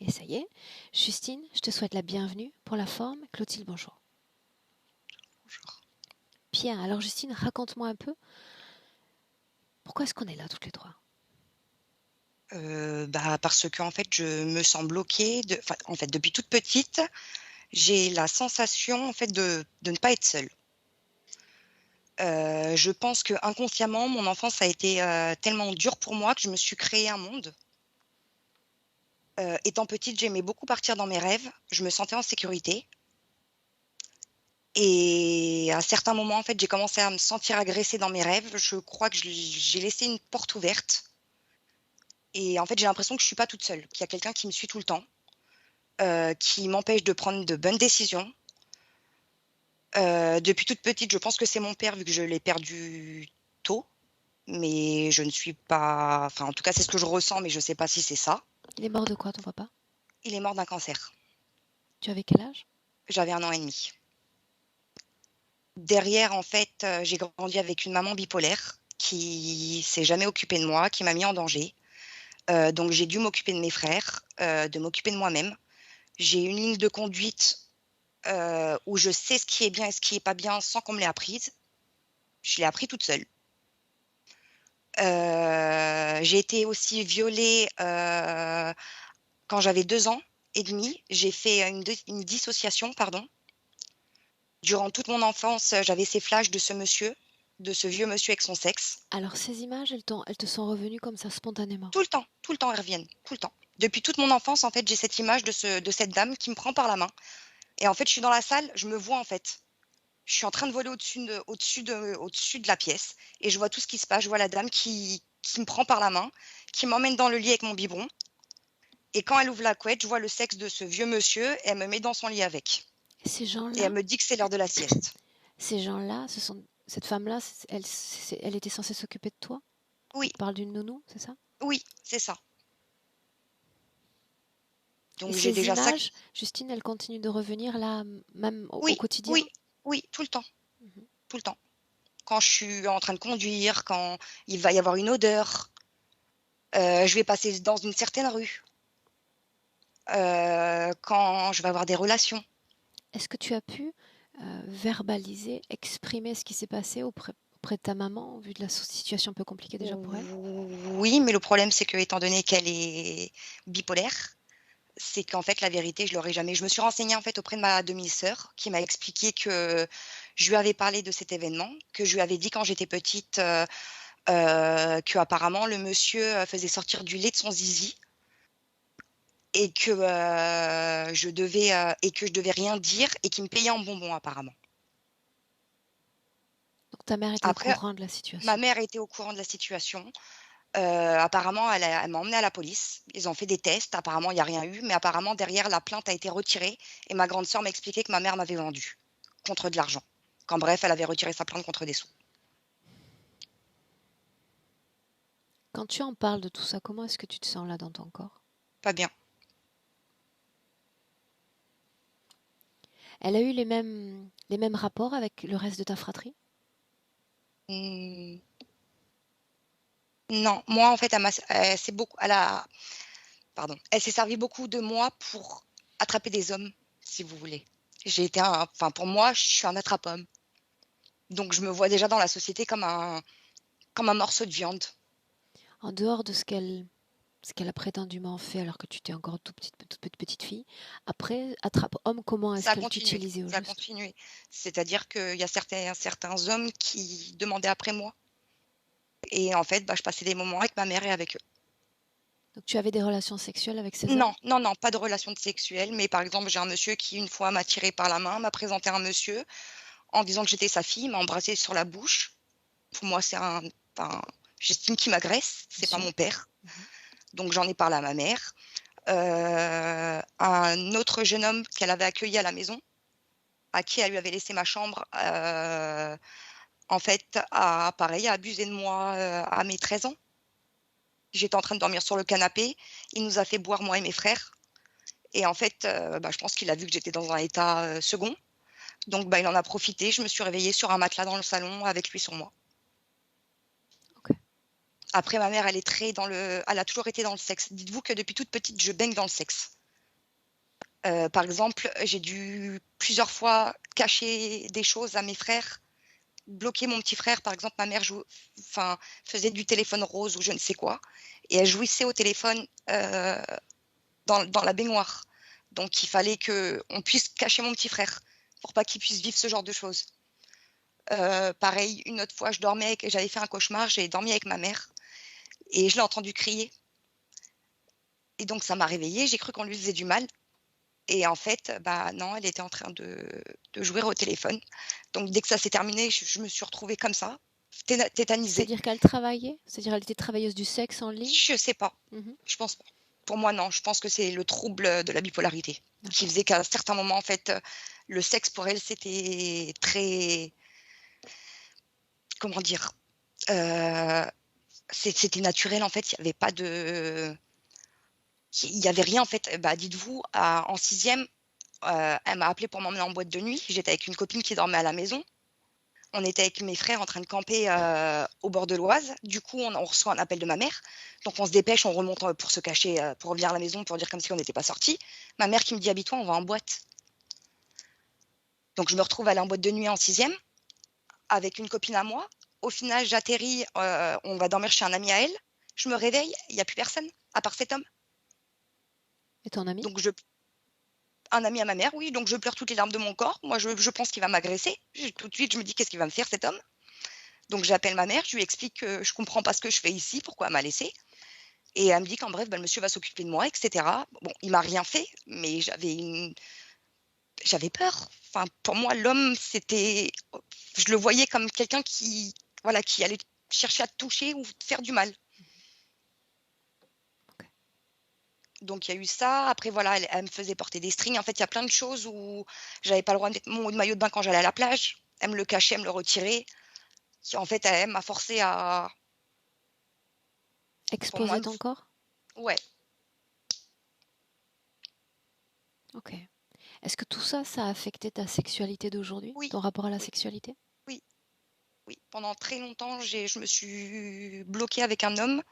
Et ça y est, Justine, je te souhaite la bienvenue. Pour la forme, Clotilde, bonjour. Bonjour. Bien, alors Justine, raconte-moi un peu, pourquoi est-ce qu'on est là toutes les trois? Parce que en fait, je me sens bloquée en fait, depuis toute petite, j'ai la sensation, en fait, de ne pas être seule. Je pense que inconsciemment, mon enfance a été, tellement dure pour moi que je me suis créé un monde. Étant petite, j'aimais beaucoup partir dans mes rêves, je me sentais en sécurité et à certains moments, en fait, j'ai commencé à me sentir agressée dans mes rêves. Je crois que j'ai laissé une porte ouverte et en fait, j'ai l'impression que je suis pas toute seule, qu'il y a quelqu'un qui me suit tout le temps, qui m'empêche de prendre de bonnes décisions. Depuis toute petite, je pense que c'est mon père vu que je l'ai perdu tôt, mais je ne suis pas enfin, en tout cas, c'est ce que je ressens, mais je sais pas si c'est ça. Il est mort de quoi ton papa? Il est mort d'un cancer. Tu avais quel âge? J'avais 1 an et demi. Derrière, en fait, j'ai grandi avec une maman bipolaire qui s'est jamais occupée de moi, qui m'a mis en danger. Donc j'ai dû m'occuper de mes frères, de m'occuper de moi-même. J'ai une ligne de conduite, où je sais ce qui est bien et ce qui est pas bien sans qu'on me l'ait apprise. Je l'ai appris toute seule. J'ai été aussi violée, quand j'avais 2 ans et demi. J'ai fait une dissociation, pardon. Durant toute mon enfance, j'avais ces flashs de ce vieux monsieur avec son sexe. Alors ces images, elles te sont revenues comme ça spontanément. Tout le temps, elles reviennent, tout le temps. Depuis toute mon enfance, en fait, j'ai cette image de cette dame qui me prend par la main et en fait, je suis dans la salle, je me vois, en fait. Je suis en train de voler au-dessus de la pièce et je vois tout ce qui se passe. Je vois la dame qui me prend par la main, qui m'emmène dans le lit avec mon biberon. Et quand elle ouvre la couette, je vois le sexe de ce vieux monsieur et elle me met dans son lit avec. Et ces Et elle gens-là, me dit que c'est l'heure de la sieste. ces gens-là, cette femme-là, elle était censée s'occuper de toi? Oui, Tu parles d'une nounou, c'est ça? oui, c'est ça. Et Donc j'ai ces déjà ça. images, Justine, elles continuent de revenir là, même au Oui, oui, quotidien? oui, tout le temps, Mhm. tout le temps. Quand je suis en train de conduire, quand il va y avoir une odeur, je vais passer dans une certaine rue, quand je vais avoir des relations. Est-ce que tu as pu verbaliser, exprimer ce qui s'est passé auprès de ta maman, vu de la situation un peu compliquée déjà pour elle? Oui, mais le problème, c'est que étant donné qu'elle est bipolaire, c'est qu'en fait, la vérité, je l'aurais jamais. Je me suis renseignée, en fait, auprès de ma demi-sœur qui m'a expliqué que je lui avais parlé de cet événement, que je lui avais dit quand j'étais petite, qu'apparemment le monsieur, faisait sortir du lait de son zizi et que je devais rien dire et qu'il me payait en bonbons apparemment. Donc ta mère était au Après, courant de la ma situation. mère était au courant de la situation. Apparemment, elle m'a emmenée à la police. Ils ont fait des tests. Apparemment, il y a rien eu, mais apparemment derrière la plainte a été retirée et ma grande sœur m'a expliqué que ma mère m'avait vendue contre de l'argent. Qu'en bref, elle avait retiré sa plainte contre des sous. Quand tu en parles de tout ça, comment est-ce que tu te sens là dans ton corps? Pas bien. Elle a eu les mêmes rapports avec le reste de ta fratrie? Mmh, non, moi en fait, elle s'est servie beaucoup de moi pour attraper des hommes, si vous voulez. Enfin pour moi, je suis un attrape-homme. Donc je me vois déjà dans la société comme un morceau de viande. En dehors de ce qu'elle a prétendument fait alors que tu étais encore toute petite fille, après, attrape homme, comment est-ce Ça a qu'elle continué, t'utilisait au ça a juste? continué. C'est-à-dire qu'il y a certains hommes qui demandaient après moi et en fait, je passais des moments avec ma mère et avec eux. Donc tu avais des relations sexuelles avec ces Non, hommes? non, non, pas de relation sexuelle, mais par exemple, j'ai un monsieur qui une fois m'a tiré par la main, m'a présenté un monsieur en disant que j'étais sa fille, m'a embrassée sur la bouche. Pour moi, enfin, j'estime qu'il m'agresse, Bien c'est pas sûr. mon père, Mhm. donc j'en ai parlé à ma mère. Un autre jeune homme qu'elle avait accueilli à la maison, à qui elle lui avait laissé ma chambre, en fait, a abusé de moi, à mes 13 ans. J'étais en train de dormir sur le canapé, il nous a fait boire, moi et mes frères et en fait, je pense qu'il a vu que j'étais dans un état, second, donc il en a profité. Je me suis réveillée sur un matelas dans le salon avec lui sur moi. Ok. Après ma mère, elle a toujours été dans le sexe. Dites-vous que depuis toute petite, je baigne dans le sexe. Par exemple, j'ai dû plusieurs fois cacher des choses à mes frères, bloquer mon petit frère. Par exemple, ma mère faisait du téléphone rose ou je ne sais quoi, et elle jouissait au téléphone dans la baignoire. Donc il fallait qu'on puisse cacher mon petit frère pour pas qu'il puisse vivre ce genre de choses. Pareil, une autre fois, j'avais fait un cauchemar, j'ai dormi avec ma mère et je l'ai entendu crier. Et donc ça m'a réveillée, j'ai cru qu'on lui faisait du mal. Et en fait, bah non, elle était en train de jouer au téléphone. Donc dès que ça s'est terminé, je me suis retrouvée comme ça, tétanisée. C'est-à-dire qu'elle travaillait? C'est-à-dire elle était travailleuse du sexe en ligne? Je sais pas, Mhm. je pense pas. Pour moi, non, je pense que c'est le trouble de la bipolarité qui D'accord. faisait qu'à certains moments, en fait, le sexe pour elle, c'était très, comment dire, euh, c'était naturel, en fait, il y avait rien, en fait. Bah, dites-vous, en sixième, elle m'a appelée pour m'emmener en boîte de nuit. J'étais avec une copine qui dormait à la maison. On était avec mes frères en train de camper au bord de l'Oise. Du coup, on reçoit un appel de ma mère. Donc, on se dépêche, on remonte pour se cacher, pour revenir à la maison, pour dire comme si on n'était pas sortis. Ma mère qui me dit, habille-toi, on va en boîte. Donc, je me retrouve à aller en boîte de nuit en sixième avec une copine à moi. Au final, j'atterris, on va dormir chez un ami à elle. Je me réveille, il n'y a plus personne, à part cet homme. Et ton ami? Donc, un ami à ma mère, oui. Donc, je pleure toutes les larmes de mon corps. Moi, je pense qu'il va m'agresser. Tout de suite, je me dis, qu'est-ce qu'il va me faire, cet homme? Donc, j'appelle ma mère, je lui explique que je comprends pas ce que je fais ici, pourquoi elle m'a laissée. Et elle me dit qu'en bref, bah, le monsieur va s'occuper de moi, etc. Bon, il m'a rien fait, mais j'avais peur. Enfin, pour moi, l'homme, je le voyais comme quelqu'un voilà, qui allait chercher à te toucher ou te faire du mal. Ok. Donc, il y a eu ça. Après, voilà, elle me faisait porter des strings. En fait, il y a plein de choses où j'avais pas le droit de mettre mon maillot de bain quand j'allais à la plage. Elle me le cachait, elle me le retirait. En fait, elle m'a forcé pour moi, Exposer ton corps? ouais, Ok. Est-ce que tout ça, ça a affecté ta sexualité d'aujourd'hui, oui, ton rapport à la oui, sexualité? oui, oui. Pendant très longtemps, je me suis bloquée avec un homme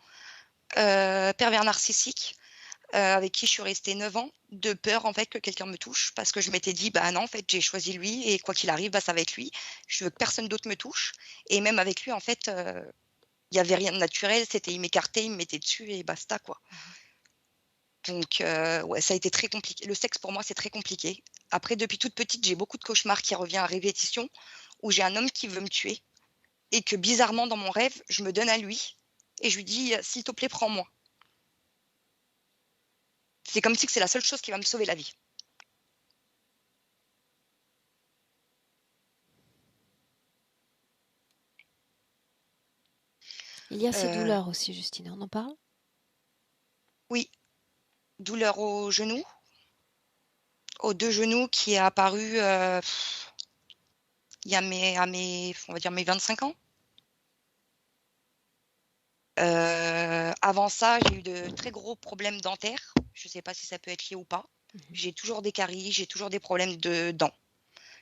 pervers narcissique avec qui je suis restée 9 ans, de peur en fait que quelqu'un me touche, parce que je m'étais dit, bah non, en fait, j'ai choisi lui et quoi qu'il arrive, bah, ça va être lui. Je veux que personne d'autre me touche. Et même avec lui, en fait, il n'y avait rien de naturel, c'était il m'écartait, il me mettait dessus et basta, quoi. Donc, ouais, ça a été très compliqué. Le sexe, pour moi, c'est très compliqué. Après, depuis toute petite, j'ai beaucoup de cauchemars qui reviennent à répétition, où j'ai un homme qui veut me tuer et que bizarrement, dans mon rêve, je me donne à lui et je lui dis, s'il te plaît, prends-moi. C'est comme si c'est la seule chose qui va me sauver la vie. Il y a ces Euh, douleurs aussi, Justine, on en parle? oui, douleur au genou, aux deux genoux qui est apparu il y a on va dire mes 25 ans. Avant ça, j'ai eu de très gros problèmes dentaires. Je ne sais pas si ça peut être lié ou pas. Mhm. J'ai toujours des caries, j'ai toujours des problèmes de dents.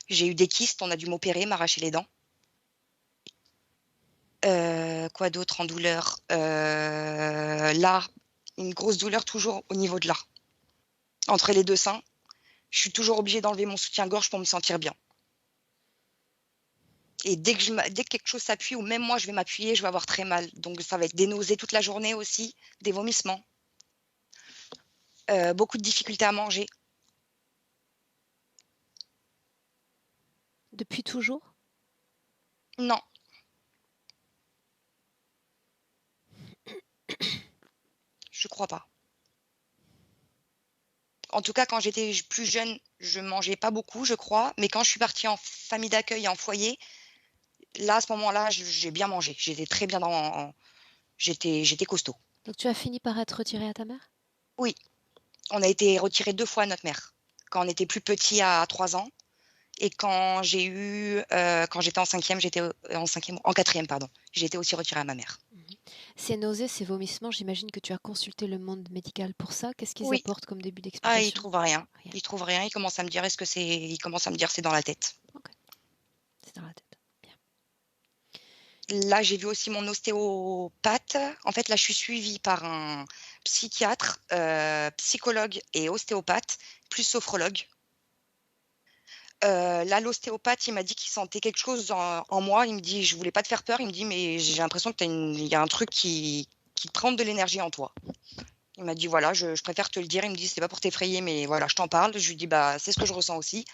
J'ai eu des kystes, on a dû m'opérer, m'arracher les dents. Quoi d'autre en douleur? Là, une grosse douleur toujours au niveau de là. Entre les deux seins, je suis toujours obligée d'enlever mon soutien-gorge pour me sentir bien. Et dès que quelque chose s'appuie, ou même moi je vais m'appuyer, je vais avoir très mal. Donc ça va être des nausées toute la journée aussi, des vomissements, beaucoup de difficultés à manger. Depuis toujours? Non, je crois pas. En tout cas, quand j'étais plus jeune, je mangeais pas beaucoup, je crois. Mais quand je suis partie en famille d'accueil et en foyer, là, à ce moment-là, j'ai bien mangé. J'étais très bien j'étais costaud. Donc tu as fini par être retirée à ta mère? Oui, on a été retirés 2 fois à notre mère. Quand on était plus petit à 3 ans et quand j'étais en cinquième, en quatrième, pardon, j'ai été aussi retirée à ma mère. Mhm. Ces nausées, ces vomissements, j'imagine que tu as consulté le monde médical pour ça. Qu'est-ce qu'ils Oui. apportent comme début Ah, ils d'explication? trouvent rien. Rien. Ils trouvent rien. Ils commencent à me dire, il commence à me dire, c'est dans la tête. Ok, c'est dans la tête. Bien. Là, j'ai vu aussi mon ostéopathe. En fait, là, je suis suivie par psychiatre, psychologue et ostéopathe, plus sophrologue. Là, l'ostéopathe, il m'a dit qu'il sentait quelque chose en moi. Il me dit: «Je voulais pas te faire peur». Il me dit: «Mais j'ai l'impression que il y a un truc qui prend de l'énergie en toi». Il m'a dit: «Voilà, je préfère te le dire». Il me dit: «C'est pas pour t'effrayer, mais voilà, je t'en parle». Je lui dis: «Bah, c'est ce que je ressens aussi».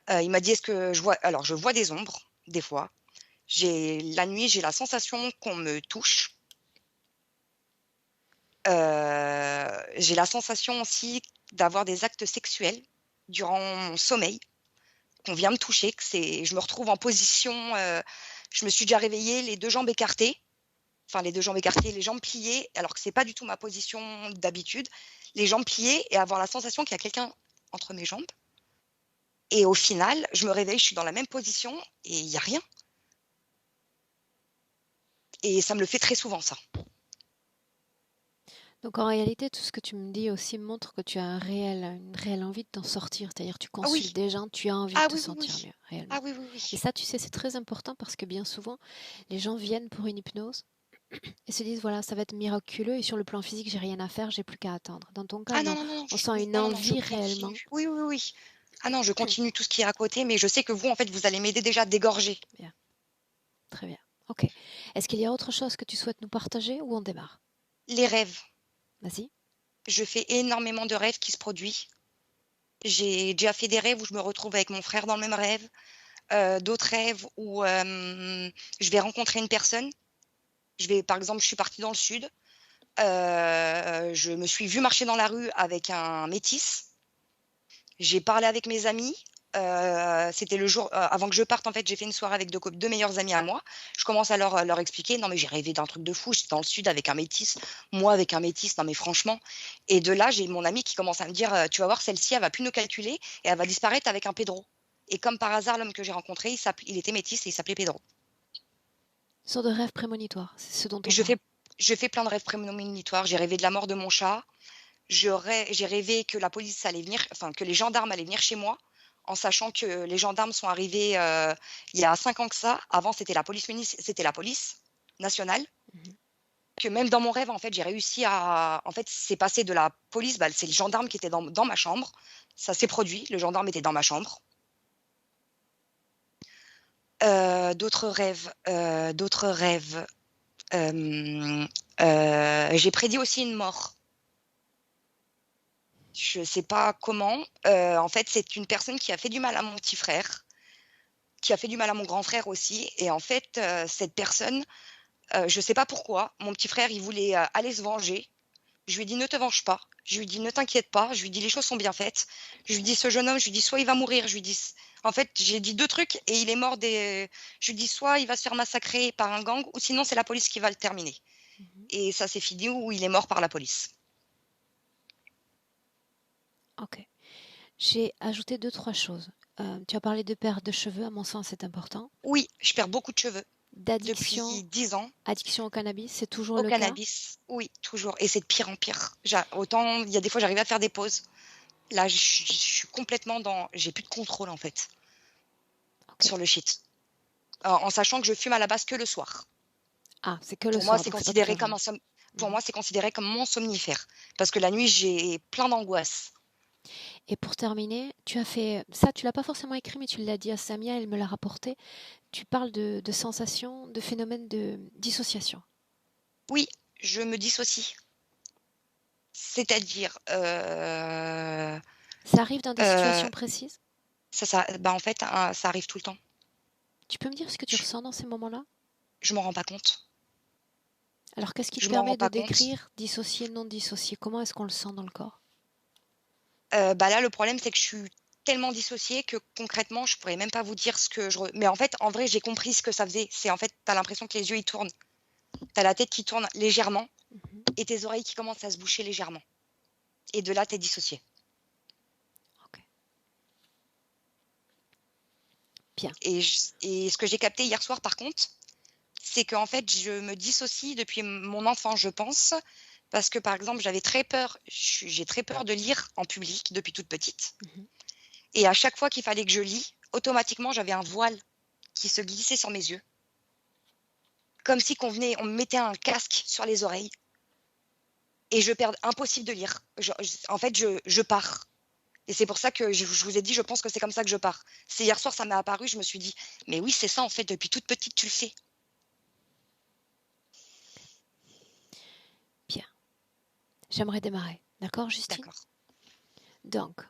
Il m'a dit: «Est-ce que je vois?» Alors je vois des ombres, des fois. La nuit, j'ai la sensation qu'on me touche. J'ai la sensation aussi d'avoir des actes sexuels durant mon sommeil, qu'on vient me toucher, je me retrouve en position, je me suis déjà réveillée les 2 jambes écartées, enfin les 2 jambes écartées, les jambes pliées, alors que c'est pas du tout ma position d'habitude. Les jambes pliées et avoir la sensation qu'il y a quelqu'un entre mes jambes et au final, je me réveille, je suis dans la même position et il y a rien et ça me le fait très souvent ça. Donc en réalité, tout ce que tu me dis aussi montre que tu as une réelle envie de t'en sortir. C'est-à-dire tu Ah consultes oui, des gens, tu as envie de ah te oui, oui, sentir oui. mieux, réellement. Ah oui, oui, Et oui. ça, tu sais, c'est très important parce que bien souvent, les gens viennent pour une hypnose et se disent, voilà, ça va être miraculeux et sur le plan physique, j'ai rien à faire, j'ai plus qu'à attendre. Dans ton cas, Ah non, non. non, non, non, On sent une non, non, non, je envie réellement. continue. Oui, oui, oui. Ah non, je continue tout ce qui est à côté, mais je sais que vous, en fait, vous allez m'aider déjà à dégorger. Bien, très bien. Ok. Est-ce qu'il y a autre chose que tu souhaites nous partager ou on démarre? Les rêves. Vas-y. Je fais énormément de rêves qui se produisent. J'ai déjà fait des rêves où je me retrouve avec mon frère dans le même rêve, d'autres rêves où, je vais rencontrer une personne. Par exemple, je suis partie dans le sud, je me suis vue marcher dans la rue avec un métis. J'ai parlé avec mes amis, c'était le jour, avant que je parte, en fait, j'ai fait une soirée avec 2 meilleures amies à moi. Je commence à leur expliquer: «Non mais j'ai rêvé d'un truc de fou, j'étais dans le sud avec un métis, moi avec un métis, non mais franchement». Et de là, j'ai mon amie qui commence à me dire: «Tu vas voir, celle-ci, elle va plus nous calculer et elle va disparaître avec un Pedro». Et comme par hasard, l'homme que j'ai rencontré, il était métis et il s'appelait Pedro. Une sorte de rêve prémonitoire, c'est ce dont on Je parle. fais je fais plein de rêves prémonitoires. J'ai rêvé de la mort de mon chat. J'ai rêvé que la police allait venir, enfin que les gendarmes allaient venir chez moi, en sachant que les gendarmes sont arrivés, il y a 5 ans que ça. Avant, c'était la police nationale. Mhm. Que même dans mon rêve, en fait, j'ai réussi à en fait, c'est passé de la police, bah, c'est le gendarme qui était dans ma chambre. Ça s'est produit, le gendarme était dans ma chambre. D'autres rêves, hem, j'ai prédit aussi une mort. Je sais pas comment. En fait, c'est une personne qui a fait du mal à mon petit frère, qui a fait du mal à mon grand frère aussi et en fait, cette personne, je sais pas pourquoi, mon petit frère, il voulait, aller se venger. Je lui ai dit: «Ne te venge pas». Je lui ai dit: «Ne t'inquiète pas». Je lui ai dit: «Les choses sont bien faites». Je lui ai dit: «Ce jeune homme», je lui ai dit: «Soit il va mourir». Je lui ai dit en fait, j'ai dit 2 trucs et il est mort je lui ai dit: «Soit il va se faire massacrer par un gang ou sinon c'est la police qui va le terminer» Mhm. et ça s'est fini où il est mort par la police. Ok. J'ai ajouté deux, trois choses. Tu as parlé de perte de cheveux, à mon sens, c'est important. Oui, je perds beaucoup de cheveux D'addiction, depuis 10 ans. addiction au cannabis, c'est toujours Au le cas? cannabis, oui, toujours et c'est de pire en pire. Autant il y a des fois j'arrivais à faire des pauses. Là, je suis complètement j'ai plus de contrôle en fait, Ok. sur le shit. En sachant que je fume à la base que le soir. Ah, c'est que le Pour moi, soir, c'est donc c'est pas toute considéré la comme journée. pour Mhm. moi, c'est considéré comme mon somnifère parce que la nuit, j'ai plein d'angoisse. Et pour terminer, tu as fait ça, tu l'as pas forcément écrit, mais tu l'as dit à Samia, elle me l'a rapporté. Tu parles de sensations, de phénomènes de dissociation. Oui, je me dissocie. C'est-à-dire, Ça arrive dans des heu, situations précises? bah, en fait, ça arrive tout le temps. Tu peux me dire ce que tu Je ressens dans ces moments-là? je m'en rends pas compte. Alors, qu'est-ce qui te Je m'en rends permet de pas compte. décrire dissocier, non dissocier? Comment est-ce qu'on le sent dans le corps? Bah, là, le problème, c'est que je suis tellement dissociée que concrètement, je pourrais même pas vous dire ce que je re mais en fait, en vrai, j'ai compris ce que ça faisait. C'est en fait, tu as l'impression que les yeux, ils tournent. Tu as la tête qui tourne légèrement Mhm. et tes oreilles qui commencent à se boucher légèrement et de là, tu es dissociée Ok, bien. et ce que j'ai capté hier soir, par contre, c'est qu'en fait, je me dissocie depuis mon enfance, je pense, parce que, par exemple, j'ai très peur de lire en public depuis toute petite Mhm. et à chaque fois qu'il fallait que je lis, automatiquement, j'avais un voile qui se glissait sur mes yeux. Comme si on me mettait un casque sur les oreilles et je perds, impossible de lire. En fait, je pars. Et c'est pour ça que je vous ai dit, je pense que c'est comme ça que je pars. C'est hier soir, ça m'est apparu, je me suis dit, mais oui, c'est ça, en fait, depuis toute petite, tu le fais. Bien. J'aimerais démarrer. D'accord, Justine? D'accord, Donc,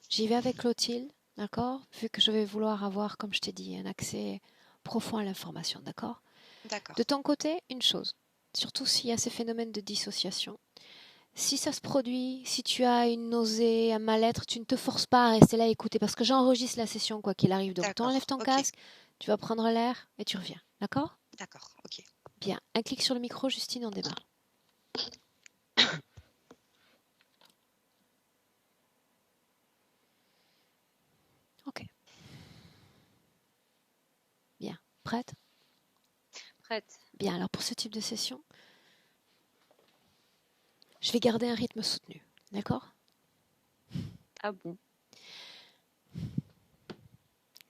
j'y vais avec Clotilde. D'accord? Vu que je vais vouloir avoir, comme je t'ai dit, un accès profond à l'information. D'accord? De d'accord, ton côté, une chose. Surtout s'il y a ces phénomènes de dissociation. Si ça se produit, si tu as une nausée, un mal-être, tu ne te forces pas à rester là à écouter parce que j'enregistre la session quoi qu'il arrive. Donc, tu enlèves d'accord, ton ok, casque, tu vas prendre l'air et tu reviens. D'accord? d'accord, ok. Bien. Un clic sur le micro, Justine, on démarre. Ok. Bien. Prête? Prête. Bien. Alors, pour ce type de session, je vais garder un rythme soutenu. D'accord? Ah bon?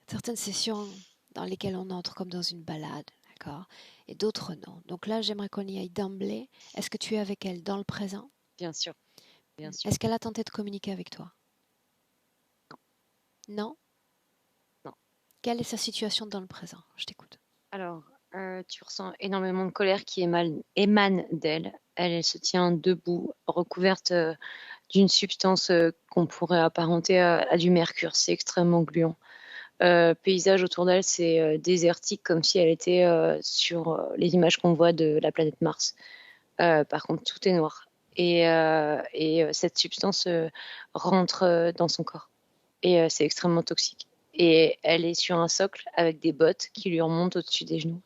Certaines sessions dans lesquelles on entre comme dans une balade, d'accord? Et d'autres non. Donc là, j'aimerais qu'on y aille d'emblée. Est-ce que tu es avec elle dans le présent? Bien sûr, bien sûr. Est-ce qu'elle a tenté de communiquer avec toi? Non? Non. Quelle est sa situation dans le présent? Je t'écoute. Alors, tu ressens énormément de colère qui émane d'elle. Elle se tient debout, recouverte d'une substance qu'on pourrait apparenter à du mercure. C'est extrêmement gluant. Paysage autour d'elle, c'est désertique, comme si elle était sur les images qu'on voit de la planète Mars. Par contre, tout est noir. Et cette substance rentre dans son corps. Et c'est extrêmement toxique. Et elle est sur un socle avec des bottes qui lui remontent au-dessus des genoux.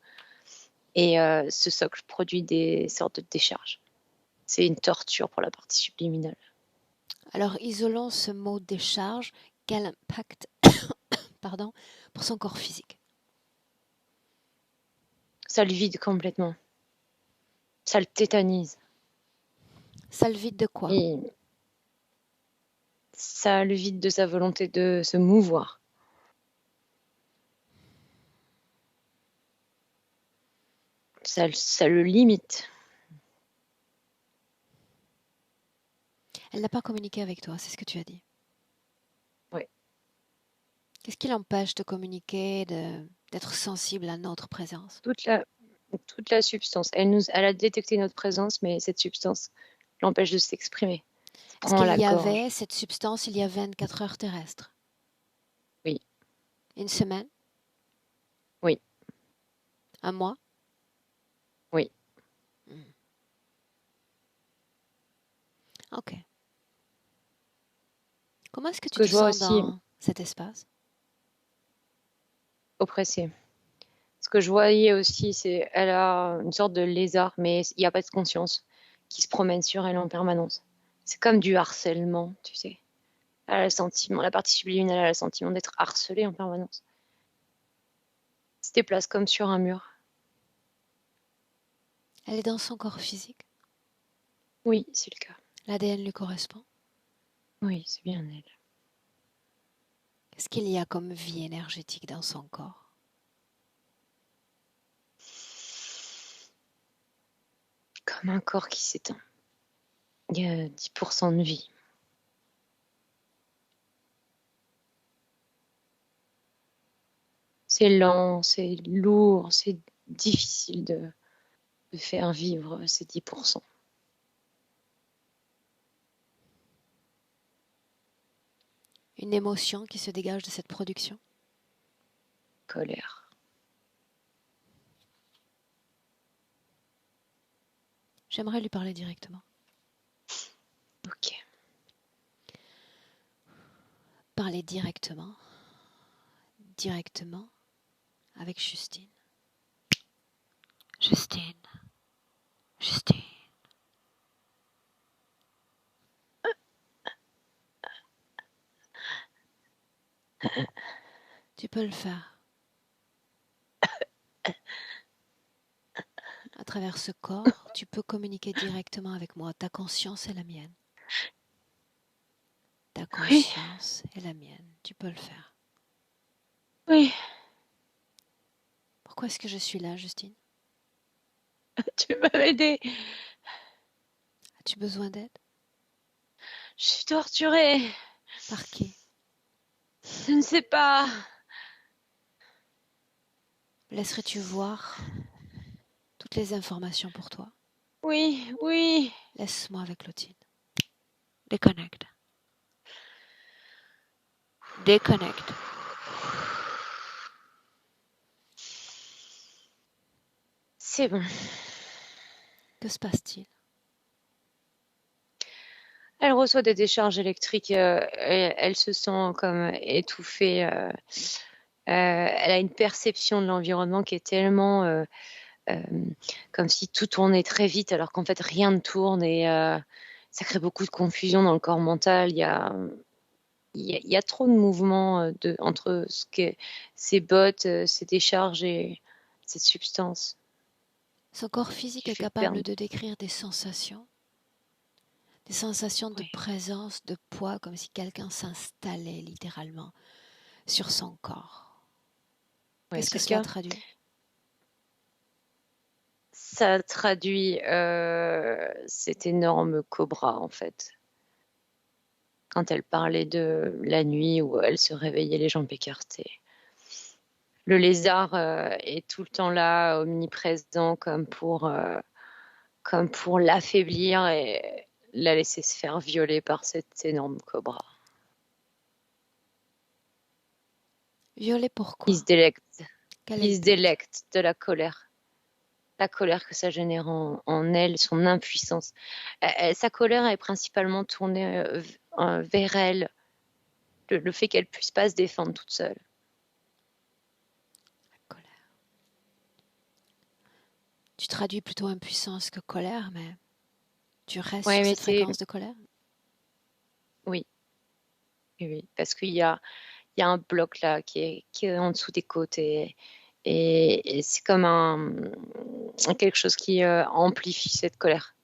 Et ce socle produit des sortes de décharges. C'est une torture pour la partie subliminale. Alors, isolons ce mot décharge. Quel impact, pardon, pour son corps physique? Ça le vide complètement. Ça le tétanise. Ça le vide de quoi? Et ça le vide de sa volonté de se mouvoir. Ça le limite. Elle n'a pas communiqué avec toi, c'est ce que tu as dit. Oui. Qu'est-ce qui l'empêche de communiquer, d'être sensible à notre présence? Toute la substance. Elle a détecté notre présence, mais cette substance l'empêche de s'exprimer. Est-ce Prend qu'il la y gorge. avait cette substance il y a 24 heures terrestres? Oui. Une semaine? Oui. Un mois? Oui. Hmm. Ok. Comment est-ce que Ce tu que te je vois sens aussi, dans cet espace? oppressée. Ce que je voyais aussi, c'est elle a une sorte de lézard, mais il n'y a pas de conscience, qui se promène sur elle en permanence. C'est comme du harcèlement, tu sais. Elle a le sentiment, la partie subliminale elle a le sentiment d'être harcelée en permanence. Elle se déplace comme sur un mur. Elle est dans son corps physique. Oui, c'est le cas. L'ADN lui correspond. Oui, c'est bien elle. Qu'est-ce qu'il y a comme vie énergétique dans son corps? Comme un corps qui s'éteint. Il y a 10% de vie. C'est lent, c'est lourd, c'est difficile de faire vivre ces 10%. Une émotion qui se dégage de cette production? Colère. J'aimerais lui parler directement. Ok. Parler directement. Directement avec Justine. Justine. Justine. Tu peux le faire. À travers ce corps, tu peux communiquer directement avec moi. Ta conscience est la mienne. Ta Oui, conscience est la mienne. Tu peux le faire. oui. Pourquoi est-ce que je suis là, Justine? Tu vas m'aider. As-tu besoin d'aide? Je suis torturée. Par qui? Je ne sais pas. Laisserais-tu voir toutes les informations pour toi? Oui, oui. Laisse-moi avec Clotilde. Déconnecte. Déconnecte. C'est bon. Que se passe-t-il? Elle reçoit des décharges électriques. Elle se sent comme étouffée. Elle a une perception de l'environnement qui est tellement comme si tout tournait très vite, alors qu'en fait rien ne tourne et ça crée beaucoup de confusion dans le corps mental. Il y a trop de mouvements entre ses bottes, ses décharges et cette substance Son corps physique qui est fait capable perdre. de décrire des sensations de Oui, présence, de poids, comme si quelqu'un s'installait littéralement sur son corps. ouais, Qu'est-ce que c'est le cela cas. traduit? Ça traduit cet énorme cobra en fait. Quand elle parlait de la nuit où elle se réveillait les jambes écartées. Le lézard est tout le temps là, omniprésent, comme pour l'affaiblir et la laisser se faire violer par cet énorme cobra. Violet, Il se pourquoi? délecte, Quel est il le se but? délecte de la colère que ça génère en elle, son impuissance. Sa colère est principalement tournée vers elle, le fait qu'elle puisse pas se défendre toute seule. La colère. Tu traduis plutôt impuissance que colère, mais tu restes Ouais, sur mais cette fréquence de colère? oui, oui, oui, parce il y a un bloc là qui est en dessous des côtes et c'est comme quelque chose qui amplifie cette colère.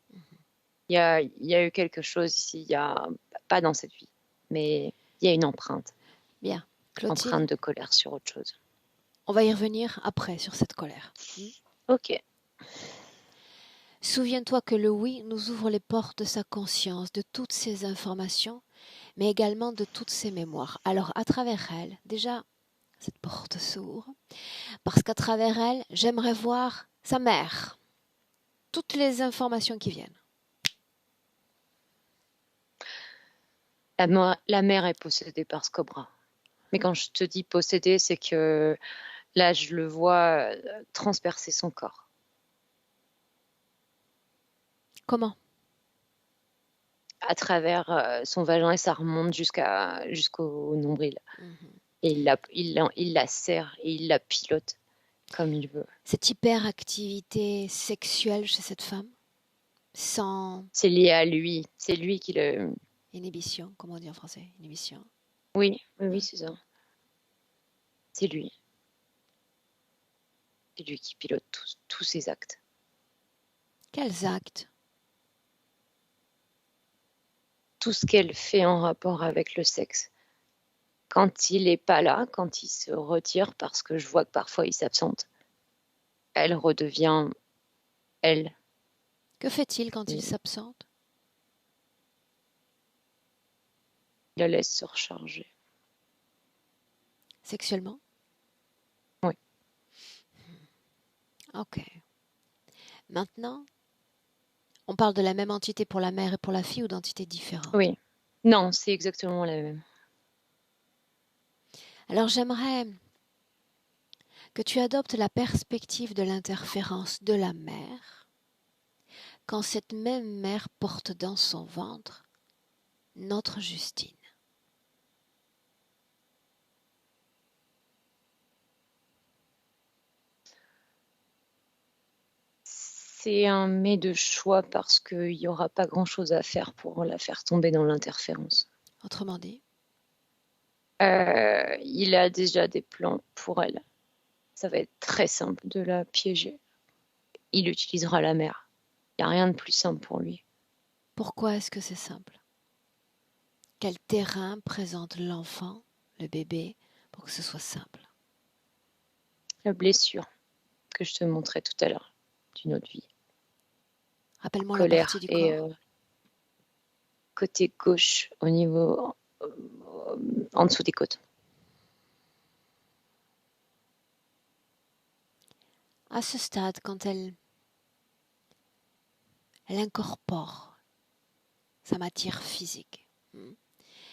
Il y a eu quelque chose ici, il y a pas dans cette vie, mais il y a une Bien. Clotilde, empreinte de colère sur autre chose. on va y revenir après sur cette colère. Ok, Souviens-toi que le oui nous ouvre les portes de sa conscience, de toutes ses informations, mais également de toutes ses mémoires. Alors à travers elle, déjà, cette porte s'ouvre, parce qu'à travers elle, j'aimerais voir sa mère, toutes les informations qui viennent. la mère est possédée par ce cobra. Mais quand je te dis possédée, c'est que là, je le vois transpercer son corps. Comment? À travers son vagin et ça remonte jusqu'au nombril. Mhm. Et il la serre et il la pilote comme il veut. Cette hyperactivité sexuelle chez cette femme, sans C'est lié à lui. C'est lui qui le. inhibition, comment on dit en français? Inhibition. Oui, oui, oui, Hein? c'est ça. C'est lui. C'est lui qui pilote tous ses actes. Quels actes? Tout ce qu'elle fait en rapport avec le sexe. Quand il n'est pas là, quand il se retire, parce que je vois que parfois il s'absente, elle redevient elle. Que fait-il quand il Il s'absente? la laisse se recharger. Sexuellement? Oui. Ok. Maintenant, on parle de la même entité pour la mère et pour la fille ou d'entités différentes? Oui. Non, c'est exactement la même. Alors j'aimerais que tu adoptes la perspective de l'interférence de la mère quand cette même mère porte dans son ventre notre Justine. C'est un mais de choix parce qu'il n'y aura pas grand-chose à faire pour la faire tomber dans l'interférence. Autrement dit, Il a déjà des plans pour elle. Ça va être très simple de la piéger. Il utilisera la mer. Il n'y a rien de plus simple pour lui. pourquoi est-ce que c'est simple? Quel terrain présente l'enfant, le bébé, pour que ce soit simple? La blessure que je te montrais tout à l'heure d'une autre vie. Rappelle-moi la partie Colère du et corps. côté gauche, au niveau en dessous des côtes. À ce stade, quand elle incorpore sa matière physique,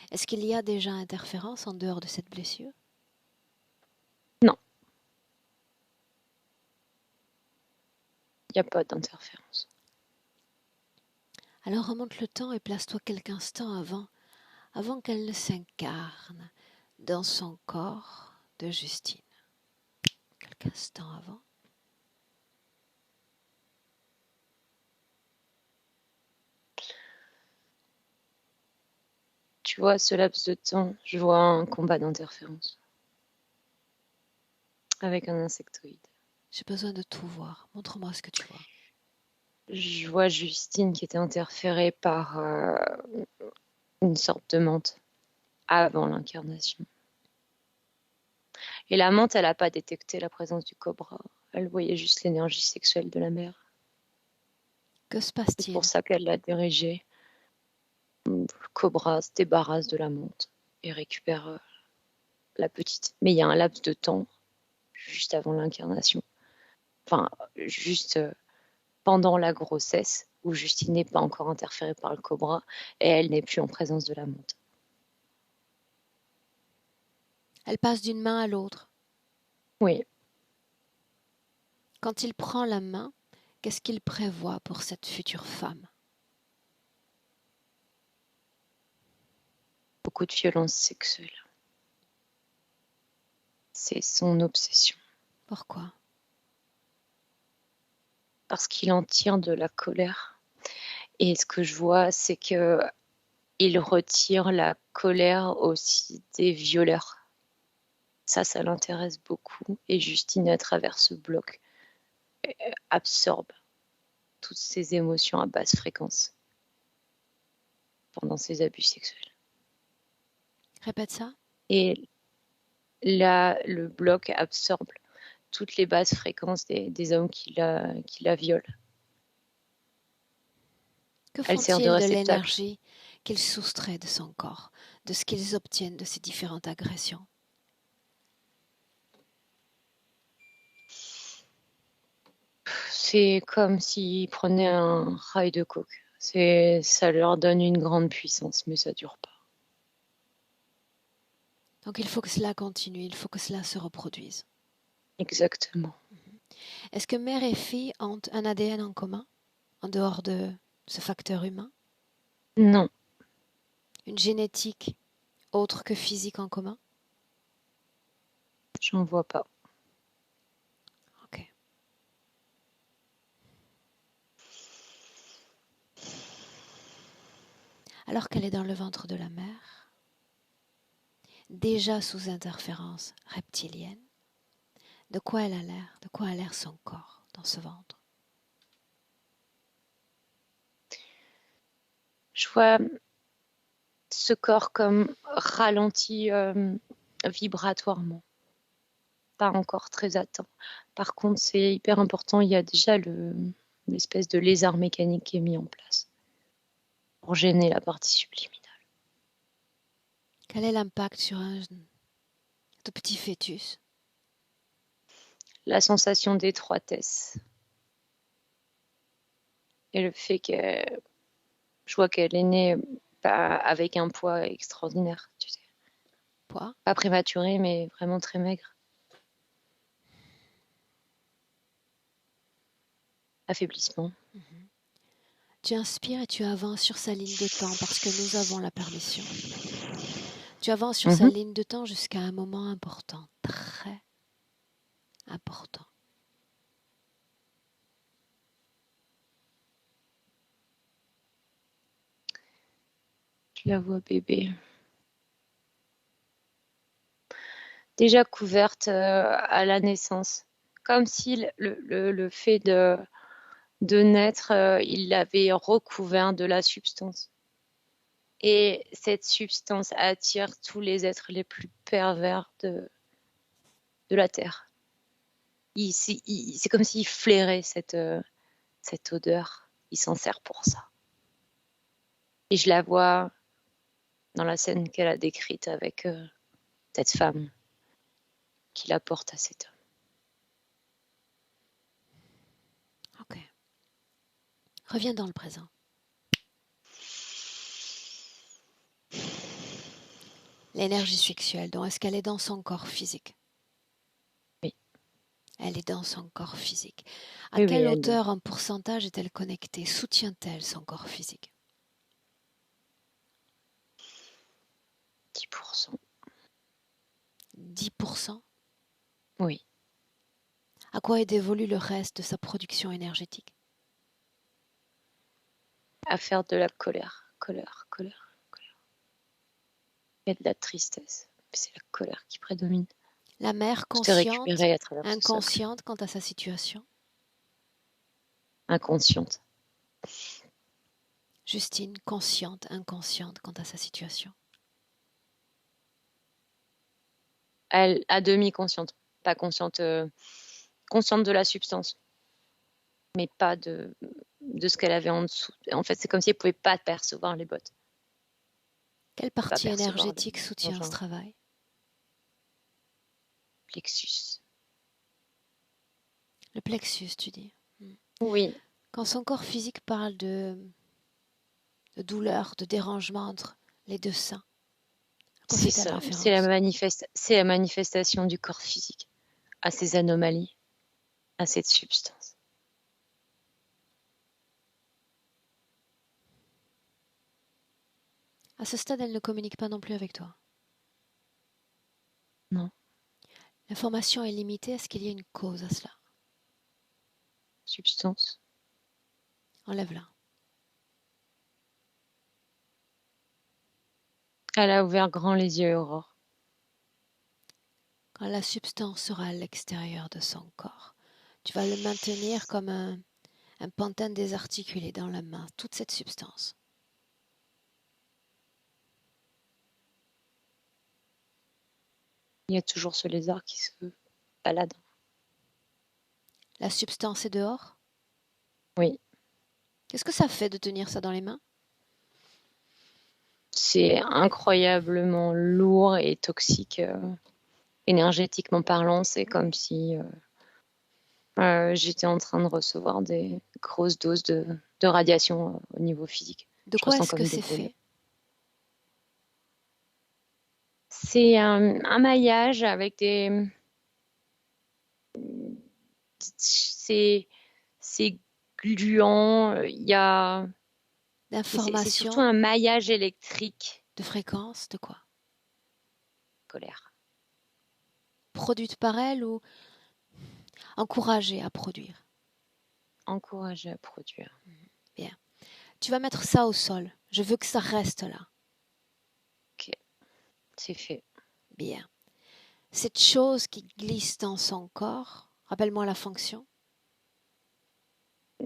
est-ce qu'il y a déjà interférence en dehors de cette blessure? Non, il n'y a pas d'interférence. Alors remonte le temps et place-toi quelques instants avant qu'elle ne s'incarne dans son corps de Justine. Quelques instants avant. Tu vois, ce laps de temps, je vois un combat d'interférence avec un insectoïde. J'ai besoin de tout voir. Montre-moi ce que tu vois. Je vois Justine qui était interférée par une sorte de menthe avant l'incarnation. Et la menthe, elle n'a pas détecté la présence du cobra. Elle voyait juste l'énergie sexuelle de la mère. Que se C'est passe-t-il? pour ça qu'elle l'a dirigée. Le cobra se débarrasse de la menthe et récupère la petite. Mais il y a un laps de temps juste avant l'incarnation. Enfin, juste pendant la grossesse, où Justine n'est pas encore interférée par le cobra et elle n'est plus en présence de la menthe. Elle passe d'une main à l'autre. Oui. Quand il prend la main, qu'est-ce qu'il prévoit pour cette future femme? Beaucoup de violence sexuelle. C'est son obsession. Pourquoi? Parce qu'il en tire de la colère. Et ce que je vois, c'est que il retire la colère aussi des violeurs. Ça l'intéresse beaucoup. Et Justine, à travers ce bloc, absorbe toutes ces émotions à basse fréquence pendant ses abus sexuels. Répète ça. Et là, le bloc absorbe toutes les basses fréquences des hommes qui la violent. Que Elle sert de font-ils de réceptacle. l'énergie qu'ils soustraient de son corps, de ce qu'ils obtiennent de ces différentes agressions? C'est comme s'ils prenaient un rail de coke. Ça leur donne une grande puissance, mais ça dure pas. Donc il faut que cela continue, il faut que cela se reproduise. Exactement. Est-ce que mère et fille ont un ADN en commun, en dehors de ce facteur humain? Non, Une génétique autre que physique en commun? j'en vois pas. Ok. Alors qu'elle est dans le ventre de la mère, déjà sous interférence reptilienne, de quoi elle a l'air? De quoi a l'air son corps dans ce ventre? Je vois ce corps comme ralenti vibratoirement. Pas encore très atteint. Par contre, c'est hyper important. Il y a déjà l'espèce de lézard mécanique qui est mis en place pour gêner la partie subliminale. Quel est l'impact sur un tout petit fœtus? La sensation d'étroitesse. Et le fait que je vois qu'elle est née avec un poids extraordinaire, tu sais. Poids? Pas prématuré, mais vraiment très maigre. Affaiblissement. Tu inspires et tu avances sur sa ligne de temps parce que nous avons la permission. Tu avances sur sa ligne de temps jusqu'à un moment important, très important. Je la vois bébé. Déjà couverte à la naissance. Comme si le fait de naître, il l'avait recouvert de la substance. Et cette substance attire tous les êtres les plus pervers de la Terre. C'est comme s'il flairait cette odeur. Il s'en sert pour ça. Et je la vois dans la scène qu'elle a décrite avec cette femme qui la porte à cet homme. Ok. Reviens dans le présent. L'énergie sexuelle, donc est-ce qu'elle est dans son corps physique? Oui. Elle est dans son corps physique. À Oui, quelle elle hauteur en pourcentage est-elle connectée? Soutient-elle son corps physique? 10%. 10%? Oui. À quoi est dévolu le reste de sa production énergétique? À faire de la colère. Colère. Et de la tristesse. C'est la colère qui prédomine. La mère Tout est consciente, récupéré à travers ce socle. inconsciente quant à sa situation? Inconsciente. Justine, consciente, inconsciente quant à sa situation? Elle, à demi consciente. Pas consciente. Consciente de la substance. Mais pas de ce qu'elle avait en dessous. En fait, c'est comme si elle ne pouvait pas percevoir les bottes. Quelle Pas partie percevoir énergétique soutient ce l'engin. travail? Plexus. Le plexus, tu dis. Oui. Quand son corps physique parle de douleur, de dérangement entre les deux seins, à quoi C'est fait-elle ça. C'est référence? la manifestation du corps physique à ces anomalies, à cette substance. À ce stade, elle ne communique pas non plus avec toi. Non. L'information est limitée. Est-ce qu'il y a une cause à cela? Substance. Enlève-la. Elle a ouvert grand les yeux, Aurore. Quand la substance sera à l'extérieur de son corps, tu vas le maintenir comme un pantin désarticulé dans la main, toute cette substance. Il y a toujours ce lézard qui se balade. La substance est dehors? Oui. Qu'est-ce que ça fait de tenir ça dans les mains? C'est incroyablement lourd et toxique. Énergétiquement parlant, c'est comme si j'étais en train de recevoir des grosses doses de radiation au niveau physique. De Je quoi ressens est-ce que comme des c'est brûlures. fait? C'est un maillage avec des... C'est gluant. Il y a... C'est surtout D'informations, un maillage électrique. de fréquences, de quoi? Colère. Produites par elle ou encouragées à produire? Encouragé à produire. Bien. Tu vas mettre ça au sol. Je veux que ça reste là. Ok, c'est fait. Bien. Cette chose qui glisse dans son corps, rappelle-moi la fonction.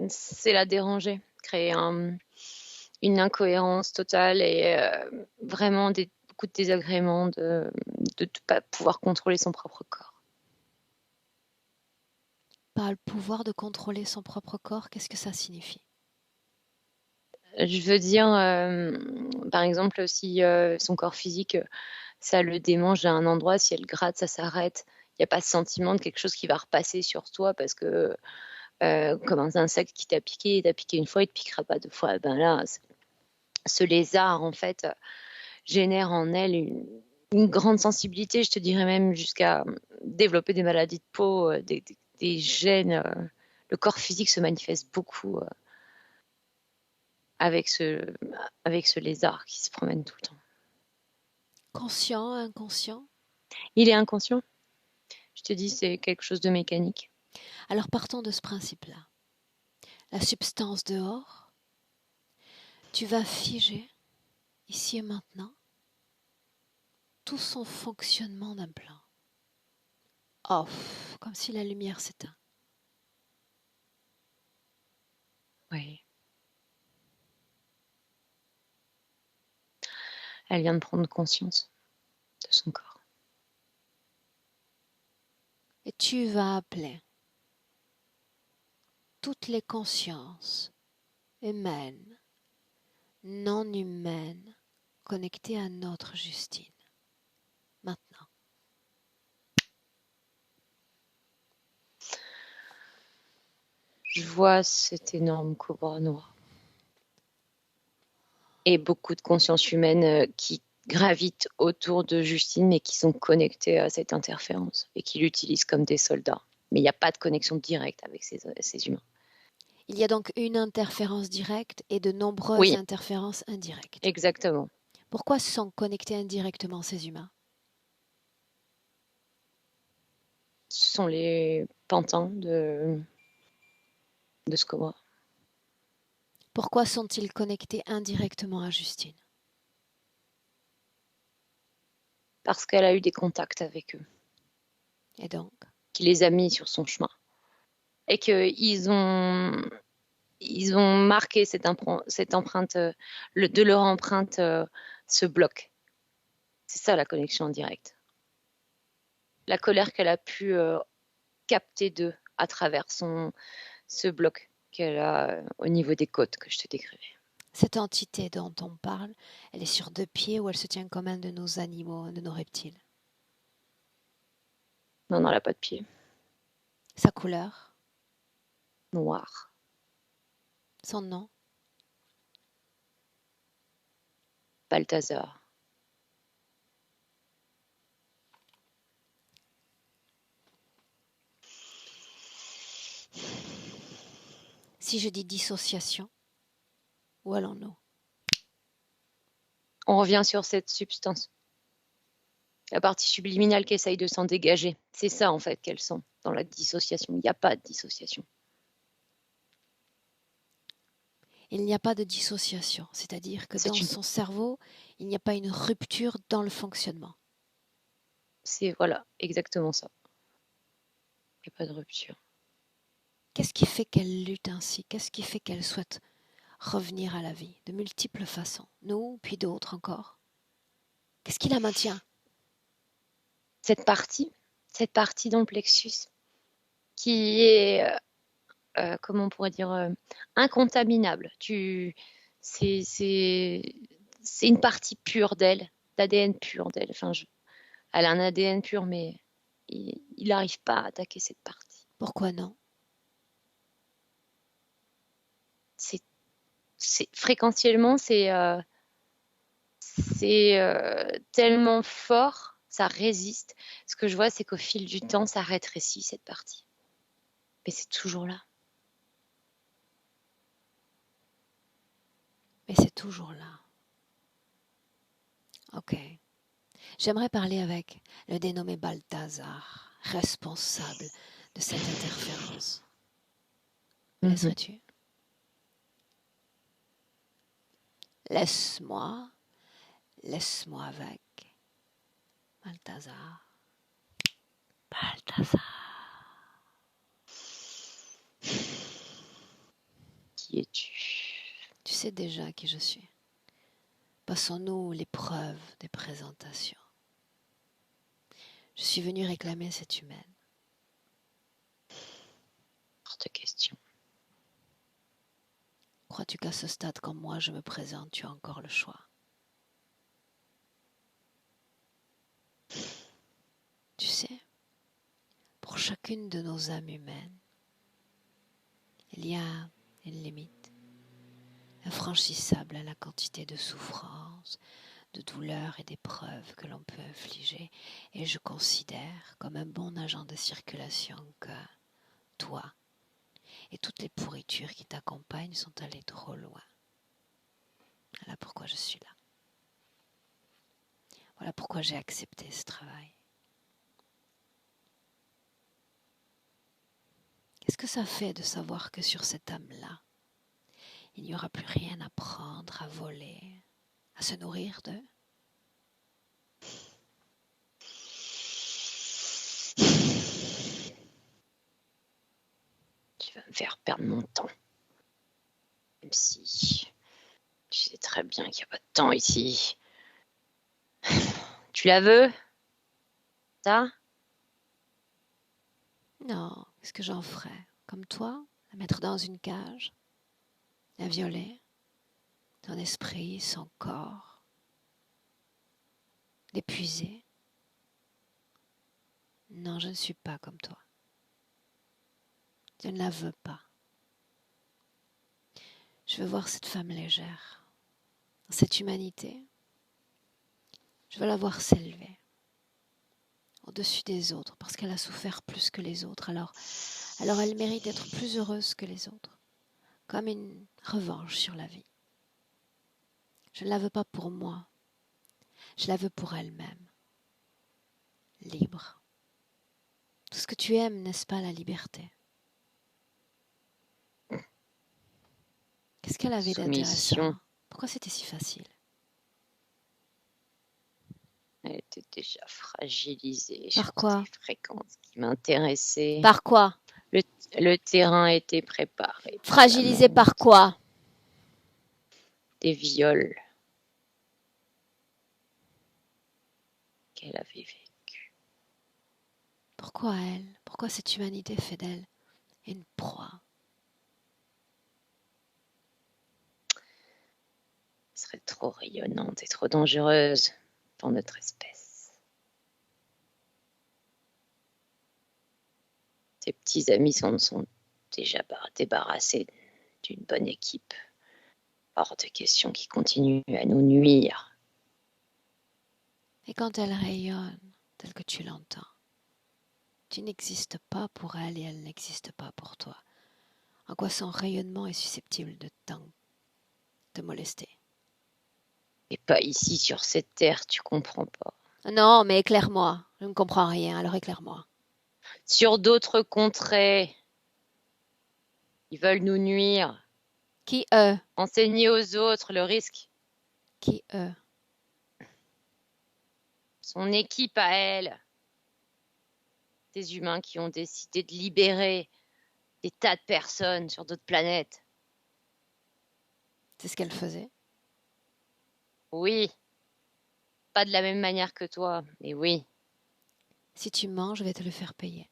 C'est la déranger, créer une incohérence totale et vraiment beaucoup de désagréments de ne pas pouvoir contrôler son propre corps. Pas le pouvoir de contrôler son propre corps, qu'est-ce que ça signifie? Je veux dire, par exemple, si son corps physique, ça le démange à un endroit, si elle gratte, ça s'arrête. Il n'y a pas ce sentiment de quelque chose qui va repasser sur toi parce que, comme un insecte qui t'a piqué, il t'a piqué une fois, il ne te piquera pas deux fois. Ben là, ce lézard, en fait, génère en elle une grande sensibilité, je te dirais même jusqu'à développer des maladies de peau, des gènes. Le corps physique se manifeste beaucoup avec ce lézard qui se promène tout le temps. Conscient, inconscient? Il est inconscient. Je te dis, c'est quelque chose de mécanique. Alors partons de ce principe-là. La substance dehors, tu vas figer, ici et maintenant, tout son fonctionnement d'un plan. Off, comme si la lumière s'éteint. Oui. Elle vient de prendre conscience de son corps. Et tu vas appeler toutes les consciences humaines, non humaine connectée à notre Justine. Maintenant. Je vois cet énorme cobra noir. Et beaucoup de consciences humaines qui gravitent autour de Justine, mais qui sont connectées à cette interférence et qui l'utilisent comme des soldats. Mais il n'y a pas de connexion directe avec ces humains. Il y a donc une interférence directe et de nombreuses interférences indirectes. Exactement. Pourquoi sont connectés indirectement ces humains? Ce sont les pantins de ce cobra. Pourquoi sont-ils connectés indirectement à Justine? Parce qu'elle a eu des contacts avec eux. Et donc? Qui les a mis sur son chemin. Et qu'ils ont marqué cette empreinte, de leur empreinte, ce bloc. C'est ça la connexion en direct. La colère qu'elle a pu capter d'eux à travers ce bloc qu'elle a au niveau des côtes que je te décrivais. Cette entité dont on parle, elle est sur 2 pieds ou elle se tient comme un de nos animaux, de nos reptiles? Non, elle n'a pas de pied. Sa couleur? Noir. Son nom? Balthazar. Si je dis dissociation, où allons-nous? On revient sur cette substance. La partie subliminale qui essaye de s'en dégager. C'est ça, en fait, qu'elles sont dans la dissociation. Il n'y a pas de dissociation. Il n'y a pas de dissociation, c'est-à-dire que dans son cerveau, il n'y a pas une rupture dans le fonctionnement. C'est, voilà, exactement ça. Il n'y a pas de rupture. Qu'est-ce qui fait qu'elle lutte ainsi? Qu'est-ce qui fait qu'elle souhaite revenir à la vie de multiples façons? Nous, puis d'autres encore. Qu'est-ce qui la maintient? Cette partie dans le plexus qui est, comment on pourrait dire, incontaminable. C'est une partie pure d'elle, d'ADN pur d'elle. Enfin, elle a un ADN pur, mais il n'arrive pas à attaquer cette partie. Pourquoi non? Fréquentiellement, c'est tellement fort, ça résiste. Ce que je vois, c'est qu'au fil du temps, ça rétrécit cette partie. Mais c'est toujours là. Mais c'est toujours là. Ok. J'aimerais parler avec le dénommé Balthazar, responsable de cette interférence. Me laisserais-tu? Laisse-moi avec Balthazar. Qui es-tu? Tu sais déjà qui je suis. Passons-nous l'épreuve des présentations. Je suis venue réclamer cette humaine. Hors de question. Crois-tu qu'à ce stade, quand moi je me présente, tu as encore le choix? Tu sais, pour chacune de nos âmes humaines, il y a une limite infranchissable à la quantité de souffrance, de douleur et d'épreuves que l'on peut infliger. Et je considère comme un bon agent de circulation que toi et toutes les pourritures qui t'accompagnent sont allées trop loin. Voilà pourquoi je suis là. Voilà pourquoi j'ai accepté ce travail. Qu'est-ce que ça fait de savoir que sur cette âme-là, il n'y aura plus rien à prendre, à voler, à se nourrir d'eux? Tu vas me faire perdre mon temps. Même si tu sais très bien qu'il n'y a pas de temps ici. Tu la veux? Ça? Non, qu'est-ce que j'en ferais? Comme toi, la mettre dans une cage, la violer, ton esprit, son corps, l'épuiser. Non, je ne suis pas comme toi. Je ne la veux pas. Je veux voir cette femme légère, cette humanité. Je veux la voir s'élever au-dessus des autres parce qu'elle a souffert plus que les autres. Alors elle mérite d'être plus heureuse que les autres, comme une revanche sur la vie. Je ne la veux pas pour moi, je la veux pour elle-même, libre. Tout ce que tu aimes, n'est-ce pas, la liberté? Qu'est-ce qu'elle avait d'intéressant? Pourquoi c'était si facile? Elle était déjà fragilisée Par sur quoi? des fréquences qui m'intéressaient. Par quoi? Le terrain était préparé. Fragilisée par quoi? Des viols qu'elle avait vécus. Pourquoi elle? Pourquoi cette humanité fait d'elle une proie? Elle serait trop rayonnante et trop dangereuse pour notre espèce. Ses petits amis s'en sont déjà débarrassés d'une bonne équipe. Hors de question qu'ils continuent à nous nuire. Et quand elle rayonne, tel que tu l'entends, tu n'existes pas pour elle et elle n'existe pas pour toi. En quoi son rayonnement est susceptible de te molester? Et pas ici sur cette terre, tu comprends pas. Non, mais éclaire-moi. Je ne comprends rien, alors éclaire-moi. Sur d'autres contrées, ils veulent nous nuire. Qui eux? Enseigner aux autres le risque. Qui eux? Son équipe à elle. Des humains qui ont décidé de libérer des tas de personnes sur d'autres planètes. C'est ce qu'elle faisait? Oui. Pas de la même manière que toi, mais oui. Si tu mens, je vais te le faire payer.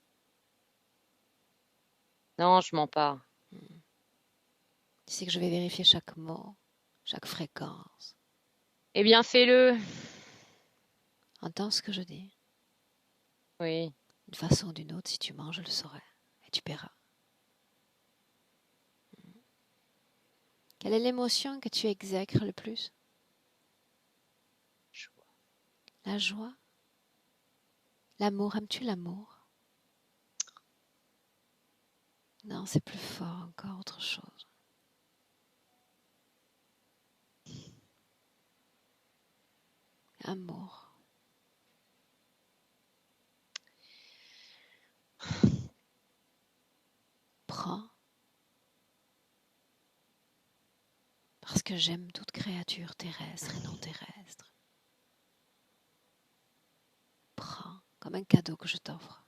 Non, je mens pas. Tu sais que je vais vérifier chaque mot, chaque fréquence. Eh bien, fais-le. Entends ce que je dis? Oui. D'une façon ou d'une autre, si tu mens, je le saurai. Et tu paieras. Quelle est l'émotion que tu exècres le plus? Joie. La joie? L'amour, aimes-tu l'amour? Non, c'est plus fort encore, autre chose. Amour. Prends. Parce que j'aime toute créature terrestre et non terrestre. Prends, comme un cadeau que je t'offre.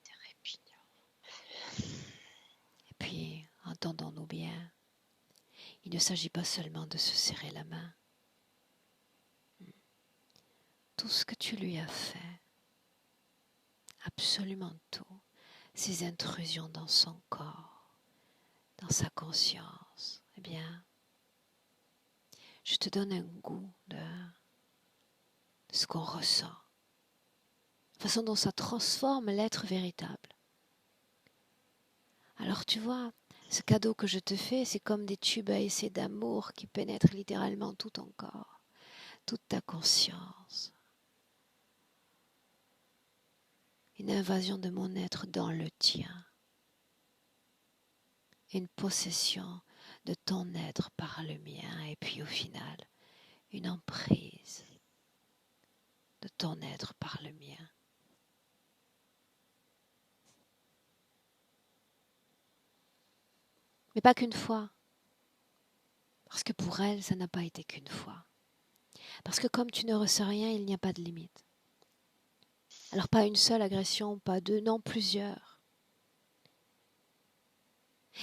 T'es répugnant. Et puis, entendons-nous bien, il ne s'agit pas seulement de se serrer la main. Tout ce que tu lui as fait, absolument tout, ces intrusions dans son corps, dans sa conscience, eh bien, je te donne un goût de ce qu'on ressent, la façon dont ça transforme l'être véritable. Alors tu vois, ce cadeau que je te fais, c'est comme des tubes à essai d'amour qui pénètrent littéralement tout ton corps, toute ta conscience. Une invasion de mon être dans le tien. Une possession de ton être par le mien et puis au final, une emprise de ton être par le mien. Mais pas qu'une fois. Parce que pour elle, ça n'a pas été qu'une fois. Parce que comme tu ne ressens rien, il n'y a pas de limite. Alors pas une seule agression, pas deux, non plusieurs.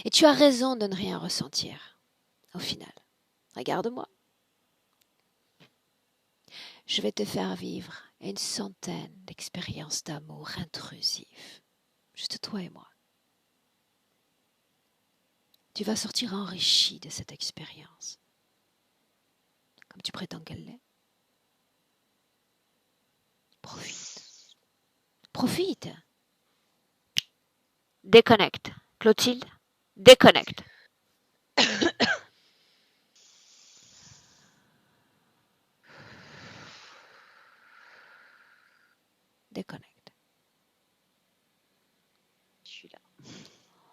Et tu as raison de ne rien ressentir, au final. Regarde-moi. Je vais te faire vivre une centaine d'expériences d'amour intrusives. Juste toi et moi. Tu vas sortir enrichi de cette expérience, comme tu prétends qu'elle l'est. Profite. Profite. Déconnecte. Clotilde, déconnecte. Déconnecte. Je suis là.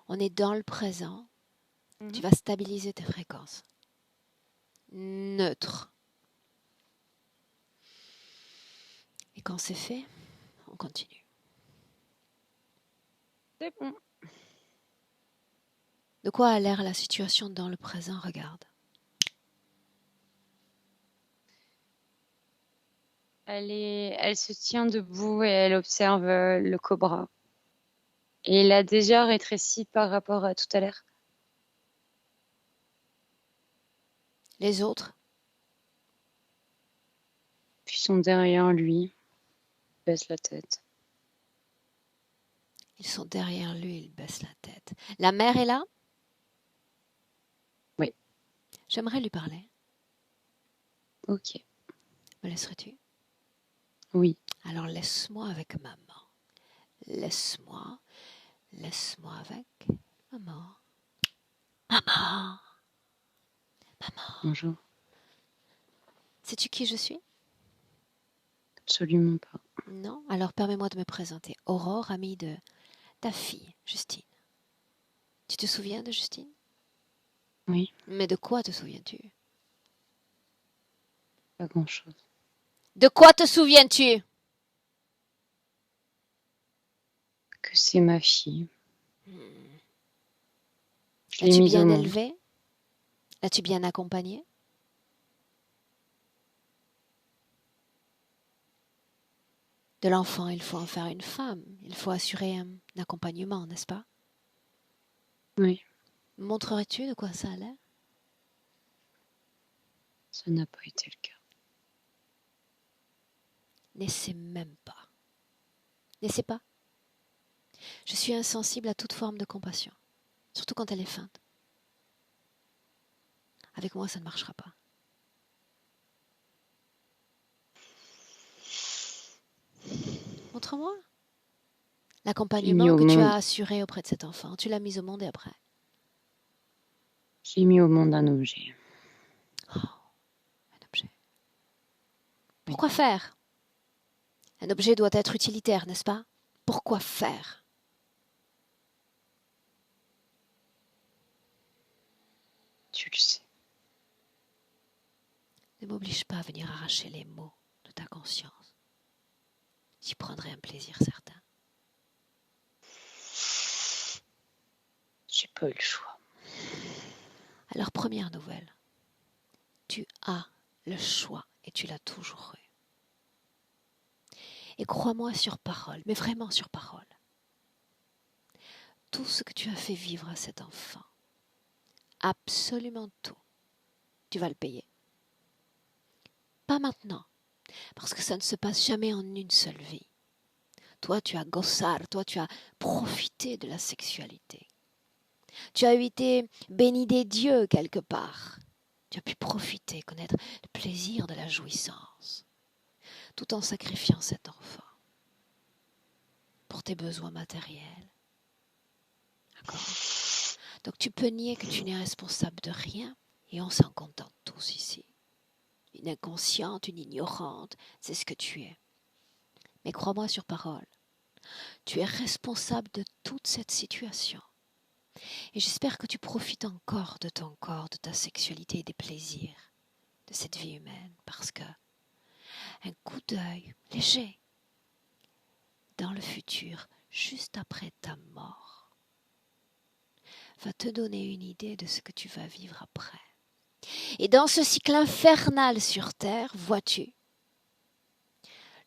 On est dans le présent. Mhm. Tu vas stabiliser tes fréquences. Neutre. Et quand c'est fait, on continue. C'est bon. De quoi a l'air la situation dans le présent? Regarde. Elle se tient debout et elle observe le cobra. Et il a déjà rétréci par rapport à tout à l'heure. Les autres, Puis ils sont derrière lui. Il baisse la tête. ils sont derrière lui, ils baissent la tête. La mère est là? Oui. J'aimerais lui parler. Ok. Me laisserais-tu? Oui. Alors laisse-moi avec maman. Laisse-moi avec maman. Maman. Maman. Bonjour. Sais-tu qui je suis? Absolument pas. Non? Alors permets-moi de me présenter. Aurore, amie de ta fille, Justine. Tu te souviens de Justine? Oui, Mais de quoi te souviens-tu? pas grand-chose. De quoi te souviens-tu? Que c'est ma fille. Je l'ai L'as-tu mise au bien monde. élevée? L'as-tu bien accompagnée? De l'enfant, il faut en faire une femme. Il faut assurer un accompagnement, n'est-ce pas? Oui, Montrerais-tu de quoi ça a l'air? ça n'a pas été le cas. N'essaie même pas. N'essaie pas. Je suis insensible à toute forme de compassion, surtout quand elle est feinte. Avec moi, ça ne marchera pas. Montre-moi. J'ai mis L'accompagnement au que tu monde, as assuré auprès de cet enfant, tu l'as mis au monde et après. j'ai mis au monde un objet. Oh, un objet. Pourquoi faire? Un objet doit être utilitaire, n'est-ce pas? Pourquoi faire? Tu le sais. Ne m'oblige pas à venir arracher les mots de ta conscience. J'y prendrai un plaisir certain. J'ai pas eu le choix. Alors, première nouvelle, tu as le choix et tu l'as toujours eu. Et crois-moi sur parole, mais vraiment sur parole. Tout ce que tu as fait vivre à cet enfant, absolument tout, tu vas le payer. Pas maintenant, parce que ça ne se passe jamais en une seule vie. Toi, tu as gozar, toi, tu as profité de la sexualité. Tu as été béni des dieux quelque part. Tu as pu profiter, connaître le plaisir de la jouissance, tout en sacrifiant cet enfant pour tes besoins matériels. D'accord? Donc tu peux nier que tu n'es responsable de rien et on s'en contente tous ici. Une inconsciente, une ignorante, c'est ce que tu es. Mais crois-moi sur parole, tu es responsable de toute cette situation. Et j'espère que tu profites encore de ton corps, de ta sexualité et des plaisirs de cette vie humaine, parce que un coup d'œil léger dans le futur, juste après ta mort, va te donner une idée de ce que tu vas vivre après. Et dans ce cycle infernal sur Terre, vois-tu,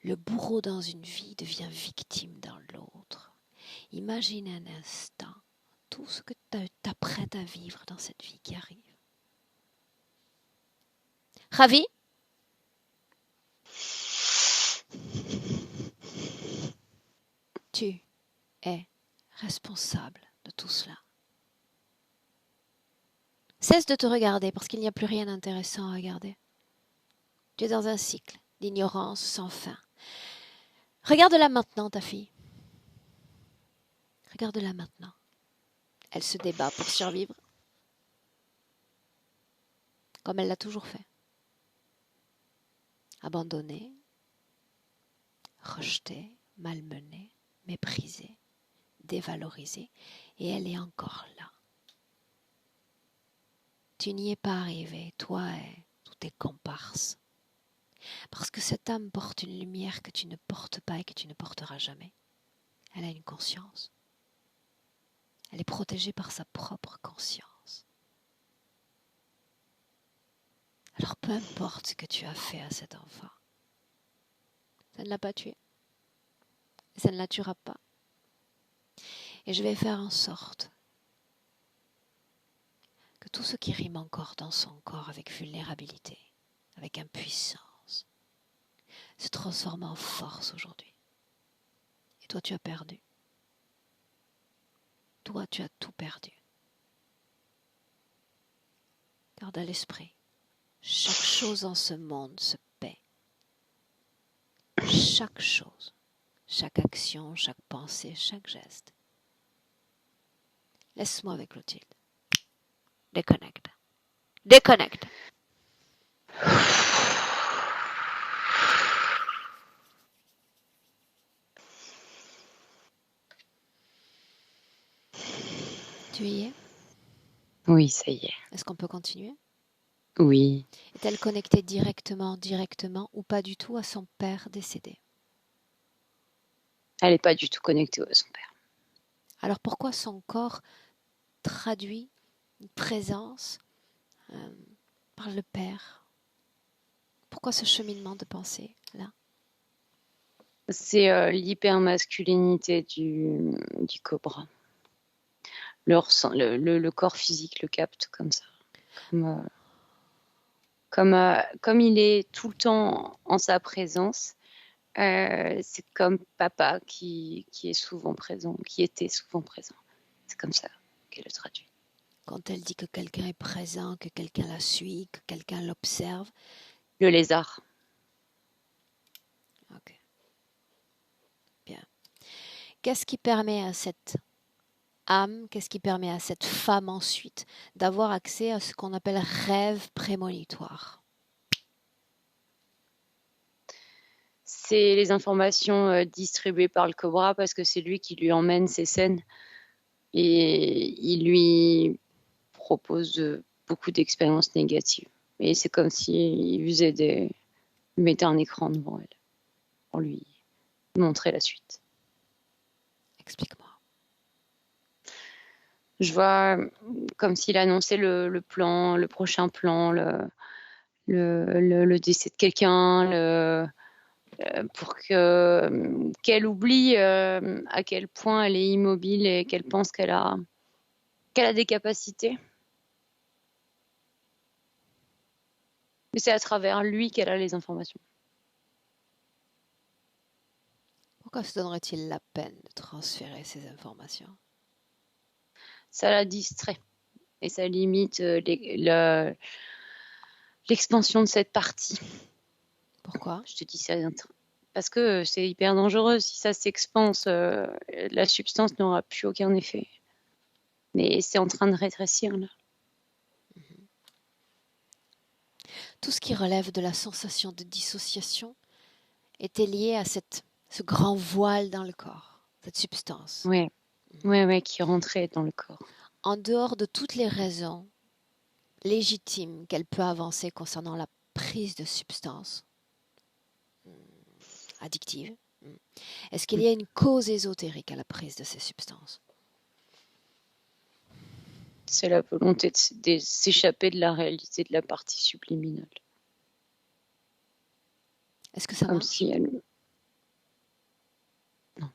le bourreau dans une vie devient victime dans l'autre. Imagine un instant tout ce que tu t'apprêtes à vivre dans cette vie qui arrive. Ravi? Tu es responsable de tout cela. Cesse de te regarder parce qu'il n'y a plus rien d'intéressant à regarder. Tu es dans un cycle d'ignorance sans fin. Regarde-la maintenant, ta fille. Regarde-la maintenant. Elle se débat pour survivre, comme elle l'a toujours fait. Abandonnée, rejetée, malmenée, méprisée, dévalorisée, et elle est encore là. Tu n'y es pas arrivé, toi et tous tes comparses. Parce que cette âme porte une lumière que tu ne portes pas et que tu ne porteras jamais. Elle a une conscience. Elle est protégée par sa propre conscience. Alors peu importe ce que tu as fait à cet enfant, ça ne l'a pas tué. Et ça ne la tuera pas. Et je vais faire en sorte que tout ce qui rime encore dans son corps avec vulnérabilité, avec impuissance, se transforme en force aujourd'hui. Et toi, tu as perdu. Toi, tu as tout perdu. Garde à l'esprit, chaque chose en ce monde se paie. Chaque chose, chaque action, chaque pensée, chaque geste. Laisse-moi avec Clotilde. Déconnecte. Déconnecte. Tu y es? Oui, ça y est. Est-ce qu'on peut continuer? Oui. Est-elle connectée directement ou pas du tout à son père décédé? Elle n'est pas du tout connectée à son père. Alors pourquoi son corps traduit une présence par le père? Pourquoi ce cheminement de pensée là? C'est l'hypermasculinité du cobra. Le corps physique le capte comme ça. Comme il est tout le temps en sa présence, c'est comme papa qui est souvent présent, qui était souvent présent. C'est comme ça qu'elle le traduit. Quand elle dit que quelqu'un est présent, que quelqu'un la suit, que quelqu'un l'observe. Le lézard. Ok. Bien. Qu'est-ce qui permet à cette âme, qu'est-ce qui permet à cette femme ensuite d'avoir accès à ce qu'on appelle rêve prémonitoire? C'est les informations distribuées par le cobra parce que c'est lui qui lui emmène ces scènes et il lui propose beaucoup d'expériences négatives. Et c'est comme s'il mettait un écran devant elle pour lui montrer la suite. Explique-moi. Je vois comme s'il annonçait le plan, le prochain plan, le décès de quelqu'un, pour qu'elle oublie à quel point elle est immobile et qu'elle pense qu'elle a des capacités. Mais c'est à travers lui qu'elle a les informations. Pourquoi se donnerait-il la peine de transférer ces informations? Ça la distrait et ça limite l'expansion de cette partie. Pourquoi? Je te dis ça parce que c'est hyper dangereux. Si ça s'expanse, la substance n'aura plus aucun effet. Mais c'est en train de rétrécir là. Tout ce qui relève de la sensation de dissociation était lié à ce grand voile dans le corps, cette substance. Ouais, qui rentrait dans le corps. En dehors de toutes les raisons légitimes qu'elle peut avancer concernant la prise de substances addictives, est-ce qu'il y a une cause ésotérique à la prise de ces substances? C'est la volonté de s'échapper de la réalité de la partie subliminale. Est-ce que ça Comme marche? si elle... Non.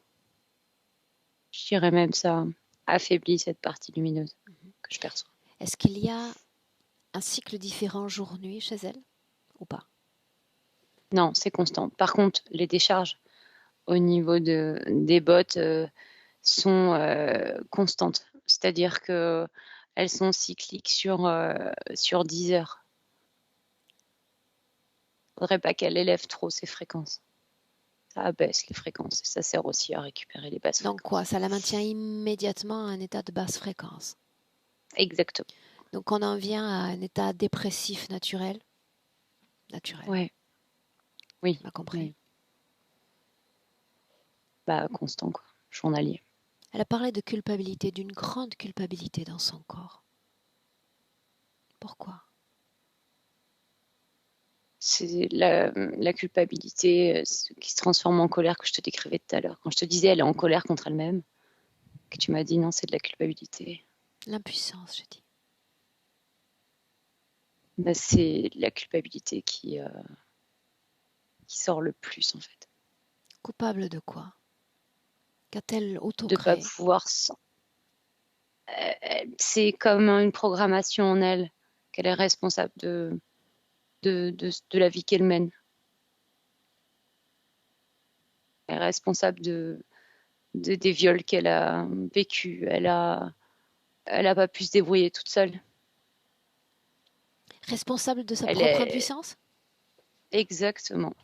Je dirais même ça affaiblit cette partie lumineuse que je perçois. Est-ce qu'il y a un cycle différent jour-nuit chez elle ou pas? Non, c'est constant. Par contre, les décharges au niveau des bottes sont constantes. C'est-à-dire que elles sont cycliques sur 10 heures. Faudrait pas qu'elle élève trop ses fréquences. Ça abaisse les fréquences et ça sert aussi à récupérer les basses Donc fréquences. quoi, ça la maintient immédiatement à un état de basse fréquence. Exactement. Donc on en vient à un état dépressif naturel. Ouais. Oui. On a compris. Oui. Bah, constant, quoi. Journalier. Elle a parlé de culpabilité, d'une grande culpabilité dans son corps. Pourquoi? C'est la culpabilité qui se transforme en colère que je te décrivais tout à l'heure. Quand je te disais elle est en colère contre elle-même, que tu m'as dit non, c'est de la culpabilité. L'impuissance, je dis. Bah, c'est la culpabilité qui sort le plus, en fait. Coupable de quoi? Qu'a-t-elle De ne pas auto-créé? pouvoir... c'est comme une programmation en elle, qu'elle est responsable de la vie qu'elle mène. Elle est responsable des viols qu'elle a vécus. Elle a pas pu se débrouiller toute seule. Responsable de sa Elle propre est impuissance? exactement.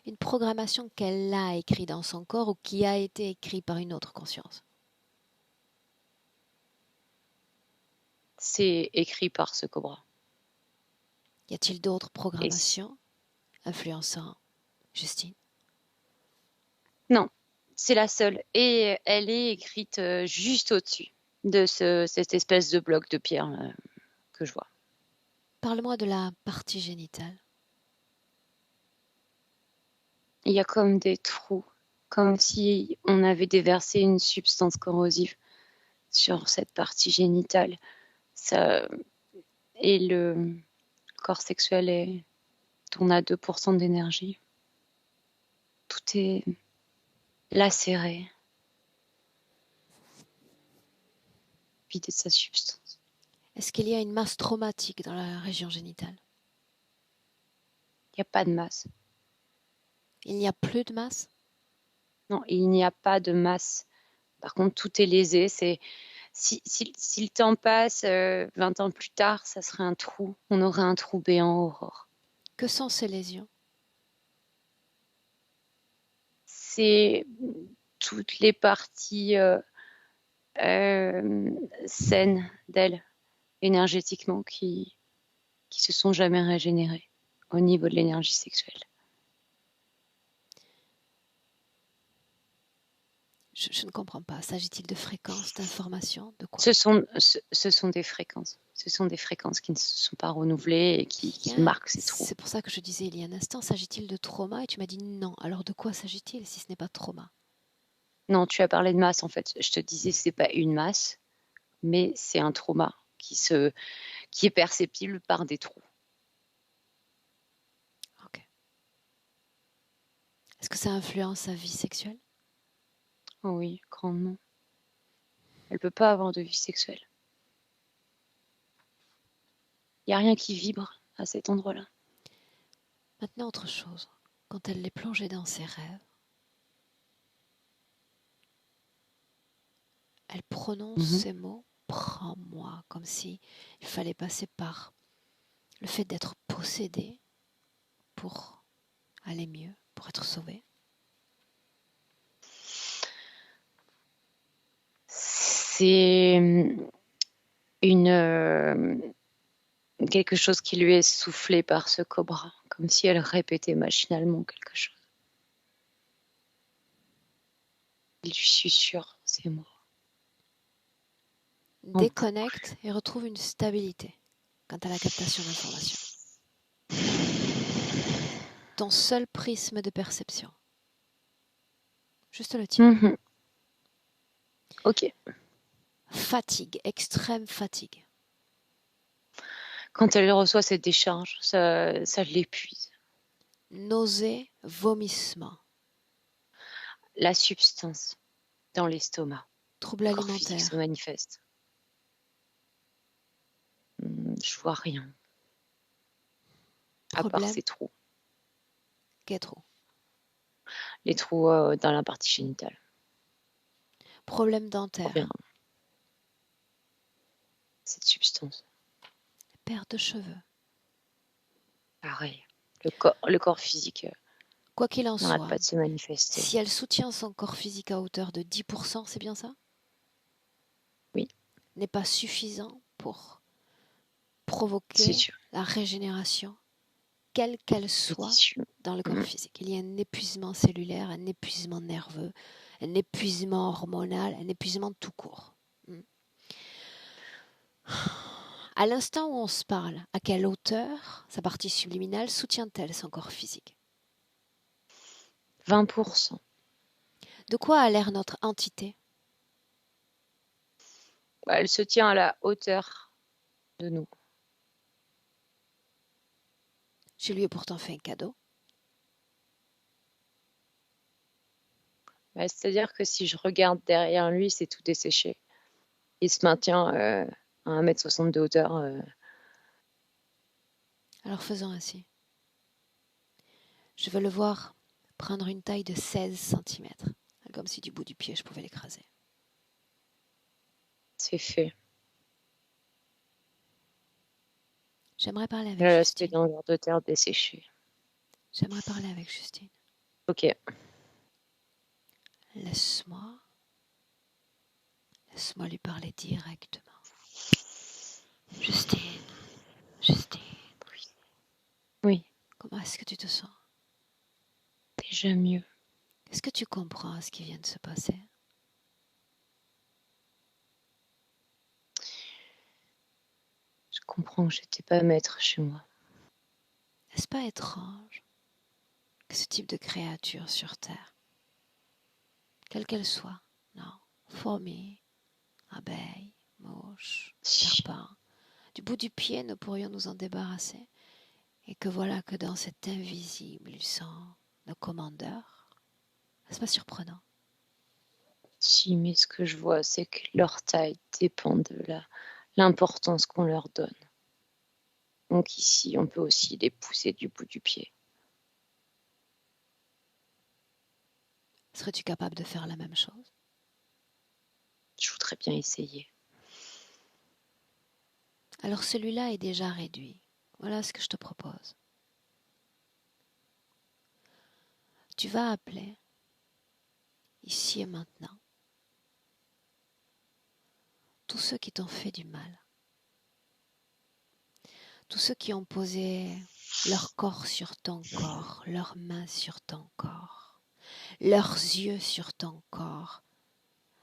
Une programmation qu'elle a écrite dans son corps ou qui a été écrite par une autre conscience? C'est écrit par ce cobra. Y a-t-il d'autres Et programmations influençant Justine? non, c'est la seule. Et elle est écrite juste au-dessus de cette espèce de bloc de pierre que je vois. Parle-moi de la partie génitale. Il y a comme des trous, comme si on avait déversé une substance corrosive sur cette partie génitale. Ça, et le corps sexuel tourne à 2% d'énergie. Tout est lacéré, vidé de sa substance. Est-ce qu'il y a une masse traumatique dans la région génitale? Il n'y a pas de masse. Il n'y a plus de masse? Non, il n'y a pas de masse. Par contre, tout est lésé. Si le temps passe, 20 ans plus tard, ça serait un trou. On aurait un trou béant aurore. Que sont ces lésions? C'est toutes les parties saines d'elle, énergétiquement, qui se sont jamais régénérées au niveau de l'énergie sexuelle. Je ne comprends pas. S'agit-il de fréquences, d'informations, de quoi? Ce sont des fréquences. Ce sont des fréquences qui ne se sont pas renouvelées et qui marquent ces trous. C'est pour ça que je disais il y a un instant, s'agit-il de trauma? Et tu m'as dit non. Alors de quoi s'agit-il si ce n'est pas de trauma? Non, tu as parlé de masse en fait. Je te disais c'est pas une masse, mais c'est un trauma qui est perceptible par des trous. Ok. Est-ce que ça influence sa vie sexuelle? Oh oui, grandement. Elle peut pas avoir de vie sexuelle. Il n'y a rien qui vibre à cet endroit-là. Maintenant, autre chose. Quand elle est plongée dans ses rêves, elle prononce ces mots « prends-moi », comme si il fallait passer par le fait d'être possédé pour aller mieux, pour être sauvé. C'est quelque chose qui lui est soufflé par ce cobra, comme si elle répétait machinalement quelque chose. Il lui susurre ces mots. Déconnecte et retrouve une stabilité quant à la captation d'informations. Ton seul prisme de perception. Juste le tien. Ok. Fatigue, extrême fatigue. Quand elle reçoit cette décharge, ça l'épuise. Nausées, vomissements. La substance dans l'estomac. Troubles le corps physique alimentaires. se manifeste. Je vois rien. À part ces trous. Quels trous? Les trous dans la partie génitale. Problème dentaire. cette substance. Perte de cheveux. Pareil. Le corps physique Quoi qu'il en n'arrête soit, pas de se manifester. si elle soutient son corps physique à hauteur de 10%, c'est bien ça? Oui. N'est pas suffisant pour C'est provoquer sûr. la régénération, quelle qu'elle soit, Audition. dans le corps physique. Il y a un épuisement cellulaire, un épuisement nerveux, un épuisement hormonal, un épuisement tout court. À l'instant où on se parle, à quelle hauteur sa partie subliminale soutient-elle son corps physique? 20%. De quoi a l'air notre entité? Elle se tient à la hauteur de nous. Je lui ai pourtant fait un cadeau. C'est-à-dire que si je regarde derrière lui, c'est tout desséché. Il se maintient à 1,60 m de hauteur. Alors faisons ainsi. Je veux le voir prendre une taille de 16 cm, comme si du bout du pied je pouvais l'écraser. C'est fait. J'aimerais parler avec Il a l'aspect Justine. d'un ver de terre desséché. J'aimerais parler avec Justine. Ok. Laisse-moi lui parler directement. Justine. Oui, Comment est-ce que tu te sens? déjà mieux. Est-ce que tu comprends ce qui vient de se passer? Je comprends que j'étais pas maître chez moi. N'est-ce pas étrange que ce type de créature sur Terre, quelle qu'elle soit, non, fourmi, abeille, mouche, serpent, du bout du pied nous pourrions nous en débarrasser, et que voilà que dans cet invisible ils sont nos commandeurs. N'est-ce pas surprenant? Si, mais ce que je vois, c'est que leur taille dépend de l'importance qu'on leur donne. Donc ici, on peut aussi les pousser du bout du pied. Serais-tu capable de faire la même chose? Je voudrais bien essayer. Alors celui-là est déjà réduit. Voilà ce que je te propose. Tu vas appeler, ici et maintenant, tous ceux qui t'ont fait du mal. Tous ceux qui ont posé leur corps sur ton corps, leurs mains sur ton corps, leurs yeux sur ton corps,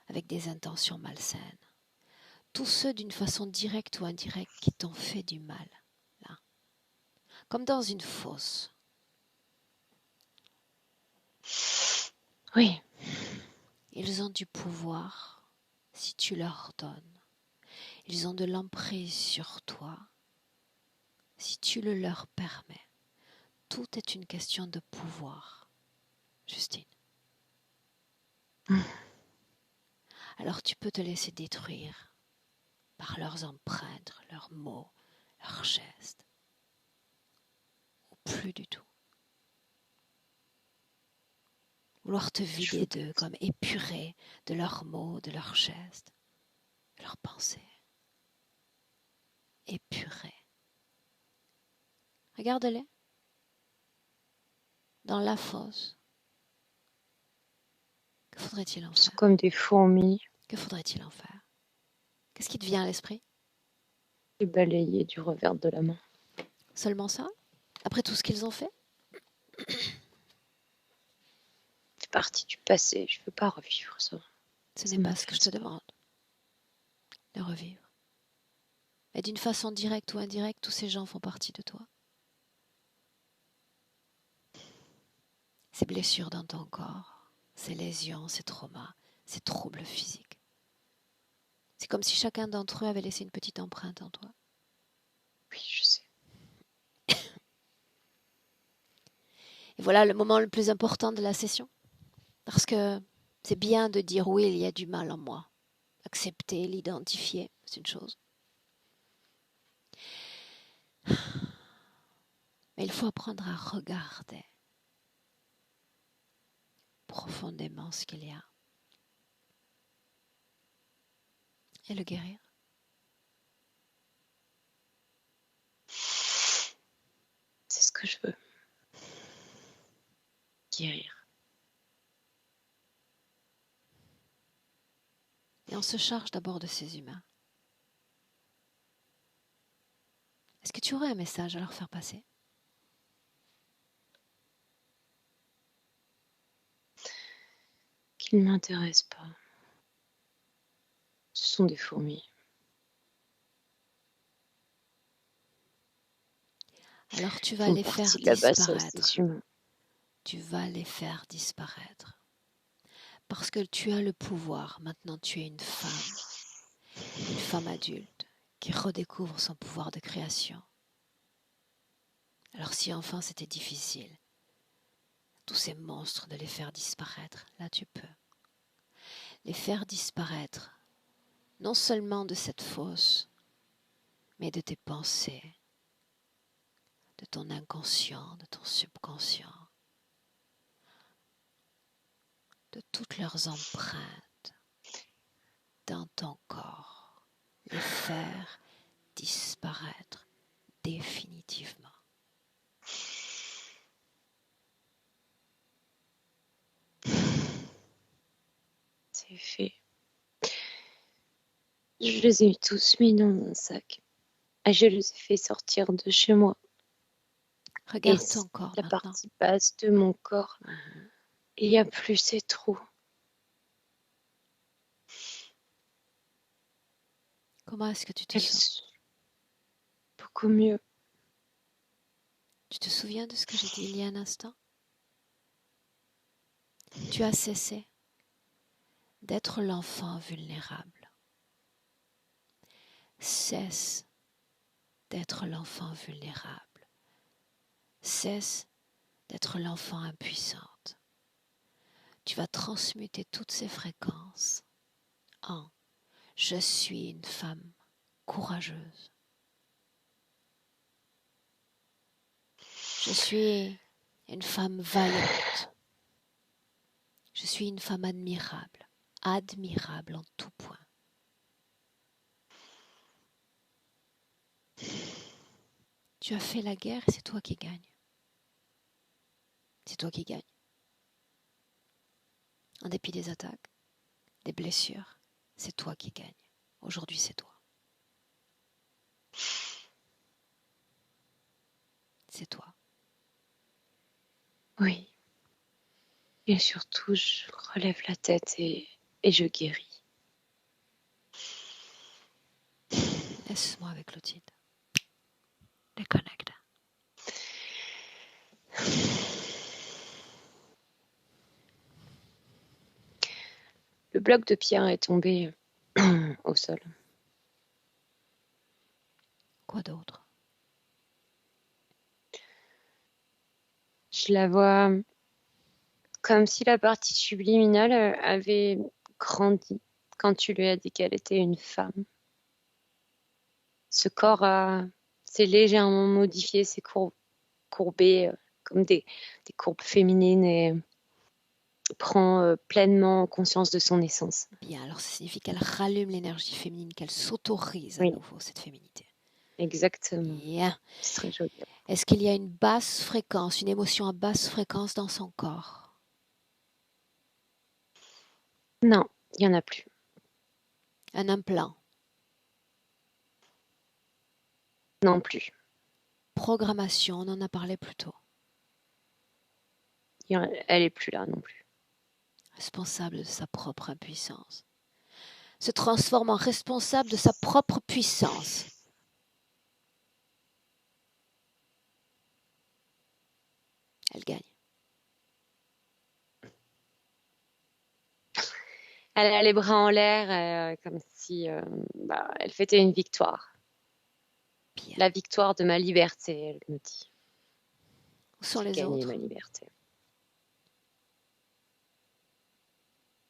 avec des intentions malsaines. Tous ceux d'une façon directe ou indirecte qui t'ont fait du mal, là. Comme dans une fosse. Oui. Ils ont du pouvoir si tu leur donnes. Ils ont de l'emprise sur toi si tu le leur permets. Tout est une question de pouvoir, Justine. Alors tu peux te laisser détruire par leurs empreintes, leurs mots, leurs gestes, ou plus du tout. Vouloir te vider d'eux comme épuré de leurs mots, de leurs gestes, de leurs pensées. Épuré. Regarde-les. Dans la fosse. Que faudrait-il en Ils sont faire? comme des fourmis. Que faudrait-il en faire? Qu'est-ce qui te vient à l'esprit? Et balayer du revers de la main. Seulement ça? Après tout ce qu'ils ont fait? C'est partie du passé. Je veux pas revivre ça. Ce n'est pas ce que je te demande. De revivre. Mais d'une façon directe ou indirecte, tous ces gens font partie de toi. Ces blessures dans ton corps, ces lésions, ces traumas, ces troubles physiques. C'est comme si chacun d'entre eux avait laissé une petite empreinte en toi. Oui, je sais. Et voilà le moment le plus important de la session. Parce que c'est bien de dire oui, il y a du mal en moi. Accepter, l'identifier, c'est une chose. Mais il faut apprendre à regarder profondément ce qu'il y a et le guérir. que je veux. Guérir. Et on se charge d'abord de ces humains. Est-ce que tu aurais un message à leur faire passer? Qu'ils ne m'intéressent pas. Ce sont des fourmis. Alors tu vas les faire disparaître. Tu vas les faire disparaître. Parce que tu as le pouvoir. Maintenant, tu es une femme adulte qui redécouvre son pouvoir de création. Alors si enfin c'était difficile, tous ces monstres, de les faire disparaître, là tu peux. Les faire disparaître, non seulement de cette fosse, mais de tes pensées, de ton inconscient, de ton subconscient, de toutes leurs empreintes dans ton corps, les faire disparaître définitivement. C'est fait. Je les ai tous mis dans un sac. Et je les ai fait sortir de chez moi. Regarde ton corps la maintenant. partie basse de mon corps. Il n'y a plus ces trous. Comment est-ce que tu te sens? Beaucoup mieux. Tu te souviens de ce que j'ai dit il y a un instant? Tu as cessé d'être l'enfant vulnérable. Cesse d'être l'enfant vulnérable. Cesse d'être l'enfant impuissante. Tu vas transmuter toutes ces fréquences en « Je suis une femme courageuse. Je suis une femme vaillante. Je suis une femme admirable, admirable en tout point. Tu as fait la guerre et c'est toi qui gagnes. C'est toi qui gagnes. En dépit des attaques, des blessures, c'est toi qui gagnes. Aujourd'hui, c'est toi. C'est toi. Oui. Et surtout, je relève la tête et je guéris. Laisse-moi avec Clotilde. Déconnecte. Le bloc de pierre est tombé au sol. Quoi d'autre? Je la vois comme si la partie subliminale avait grandi quand tu lui as dit qu'elle était une femme. Ce corps s'est légèrement modifié, s'est courbé comme des courbes féminines et prend pleinement conscience de son essence. Bien, alors ça signifie qu'elle rallume l'énergie féminine, qu'elle s'autorise à nouveau cette féminité. Exactement. Bien. C'est très joli. Est-ce qu'il y a une basse fréquence, une émotion à basse fréquence dans son corps? Non, il n'y en a plus. Un implant? Non plus. Programmation, on en a parlé plus tôt. Elle n'est plus là non plus. Responsable de sa propre impuissance. Se transforme en responsable de sa propre puissance. Elle gagne. Elle a les bras en l'air comme si elle fêtait une victoire. Bien. La victoire de ma liberté, elle me dit. Où sont les gagner autres? Ma liberté.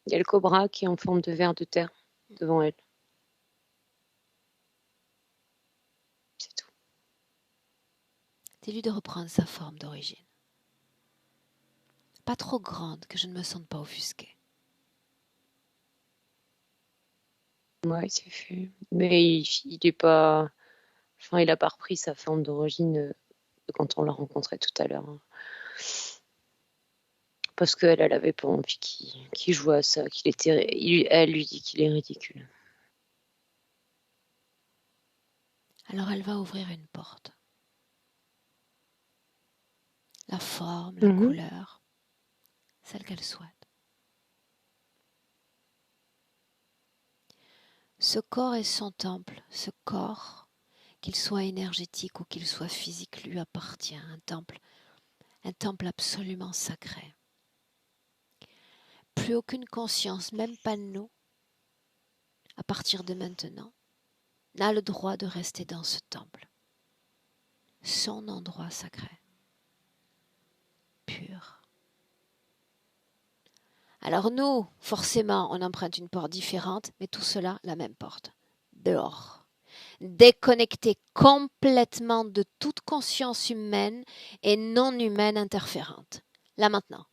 Il y a le cobra qui est en forme de ver de terre devant elle. C'est tout. Dis-lui de reprendre sa forme d'origine. Pas trop grande que je ne me sente pas offusquée. Ouais, c'est fait. Mais il est pas. Enfin, il a pas repris sa forme d'origine quand on l'a rencontré tout à l'heure. Hein. Parce qu'elle avait pas envie qu'il joue à ça, elle lui dit qu'il est ridicule. Alors elle va ouvrir une porte. La forme, la couleur, celle qu'elle souhaite. Ce corps est son temple. Ce corps, qu'il soit énergétique ou qu'il soit physique, lui appartient. Un temple absolument sacré. Plus aucune conscience, même pas nous, à partir de maintenant, n'a le droit de rester dans ce temple. Son endroit sacré. Pur. Alors nous, forcément, on emprunte une porte différente, mais tout cela, la même porte. Dehors. Déconnecté complètement de toute conscience humaine et non humaine interférente. Là maintenant.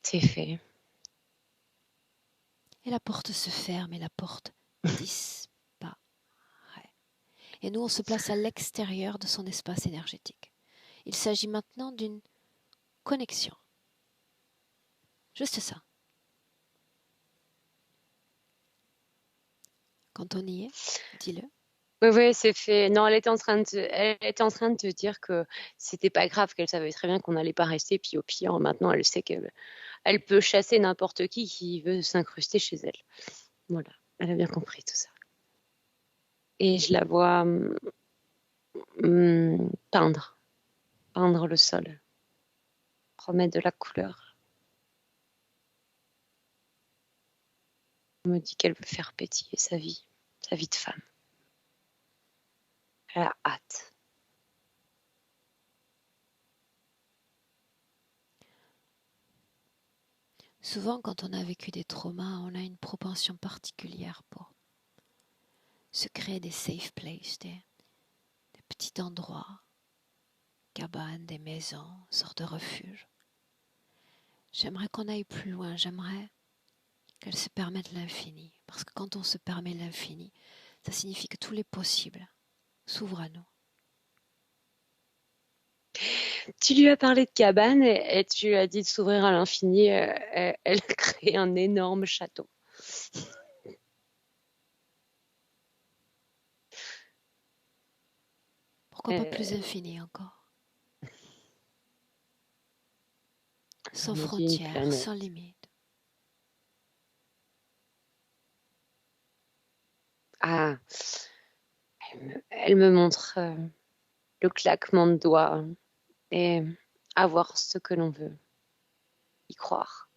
C'est fait. Et la porte se ferme et la porte disparaît. Et nous, on se place à l'extérieur de son espace énergétique. Il s'agit maintenant d'une connexion. Juste ça. Quand on y est, dis-le. Oui, c'est fait. Non, elle était en train de te dire que c'était pas grave, qu'elle savait très bien qu'on n'allait pas rester. Puis au pire, maintenant, elle sait qu'elle peut chasser n'importe qui veut s'incruster chez elle. Voilà, elle a bien compris tout ça. Et je la vois peindre le sol, remettre de la couleur. Elle me dit qu'elle veut faire pétiller sa vie de femme. Elle a hâte. Souvent, quand on a vécu des traumas, on a une propension particulière pour se créer des safe places, des petits endroits, cabanes, des maisons, sortes de refuges. J'aimerais qu'on aille plus loin, j'aimerais qu'elle se permette l'infini. Parce que quand on se permet l'infini, ça signifie que tous les possibles s'ouvrent à nous. Tu lui as parlé de cabane et tu lui as dit de s'ouvrir à l'infini. Elle a créé un énorme château. Pourquoi pas plus infini encore? Sans frontières, sans limite. Ah, elle me montre le claquement de doigts et avoir ce que l'on veut. Y croire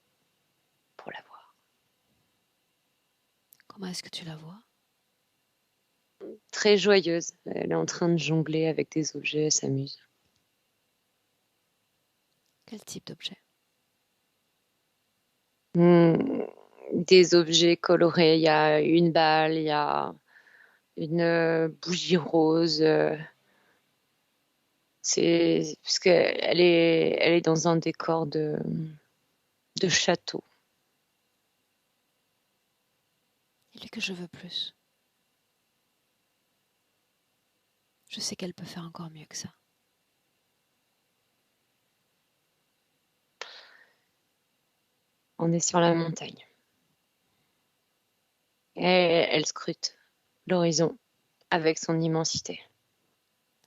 pour l'avoir. Comment est-ce que tu la vois? Très joyeuse. Elle est en train de jongler avec des objets, elle s'amuse. Quel type d'objet? Des objets colorés. Il y a une balle, il y a une bougie rose. C'est parce qu'elle est dans un décor de château. Il est que je veux plus. Je sais qu'elle peut faire encore mieux que ça. On est sur la montagne. Et elle scrute l'horizon avec son immensité.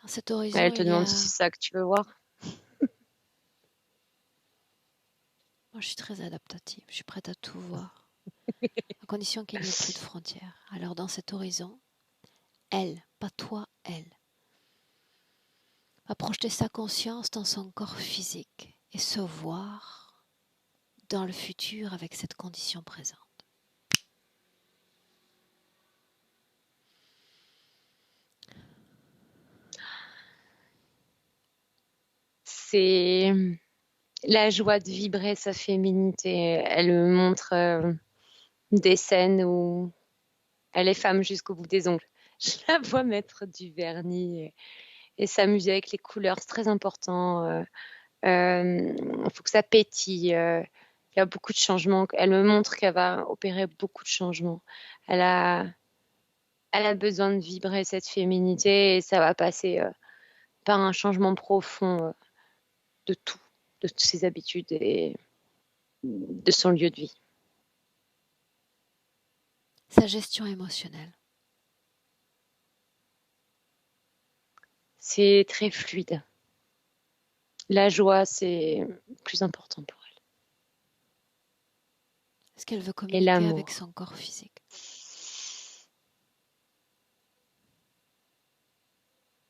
Dans cet horizon, elle te demande si c'est ça que tu veux voir. Moi, je suis très adaptative. Je suis prête à tout voir. À condition qu'il n'y ait plus de frontières. Alors, dans cet horizon, elle, pas toi, elle, va projeter sa conscience dans son corps physique et se voir dans le futur avec cette condition présente. C'est la joie de vibrer sa féminité. Elle me montre des scènes où elle est femme jusqu'au bout des ongles. Je la vois mettre du vernis et s'amuser avec les couleurs. C'est très important. Il faut que ça pétille. Il y a beaucoup de changements. Elle me montre qu'elle va opérer beaucoup de changements. Elle a besoin de vibrer cette féminité et ça va passer par un changement profond de tout, de toutes ses habitudes et de son lieu de vie. Sa gestion émotionnelle. C'est très fluide. La joie, c'est plus important pour elle. Est-ce qu'elle veut Et communiquer l'amour. avec son corps physique?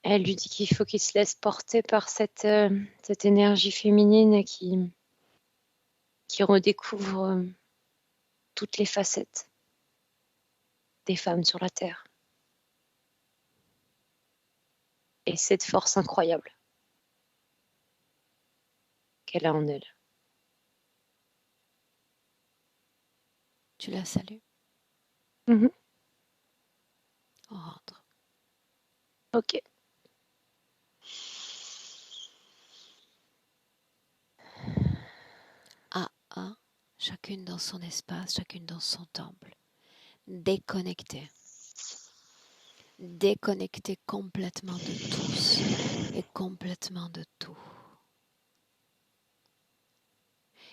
Elle lui dit qu'il faut qu'il se laisse porter par cette énergie féminine qui redécouvre toutes les facettes des femmes sur la Terre. Et cette force incroyable qu'elle a en elle. Tu la salues? Mhm. On rentre. Ok. À un, chacune dans son espace, chacune dans son temple. Déconnectée. Déconnectée complètement de tous et complètement de tout.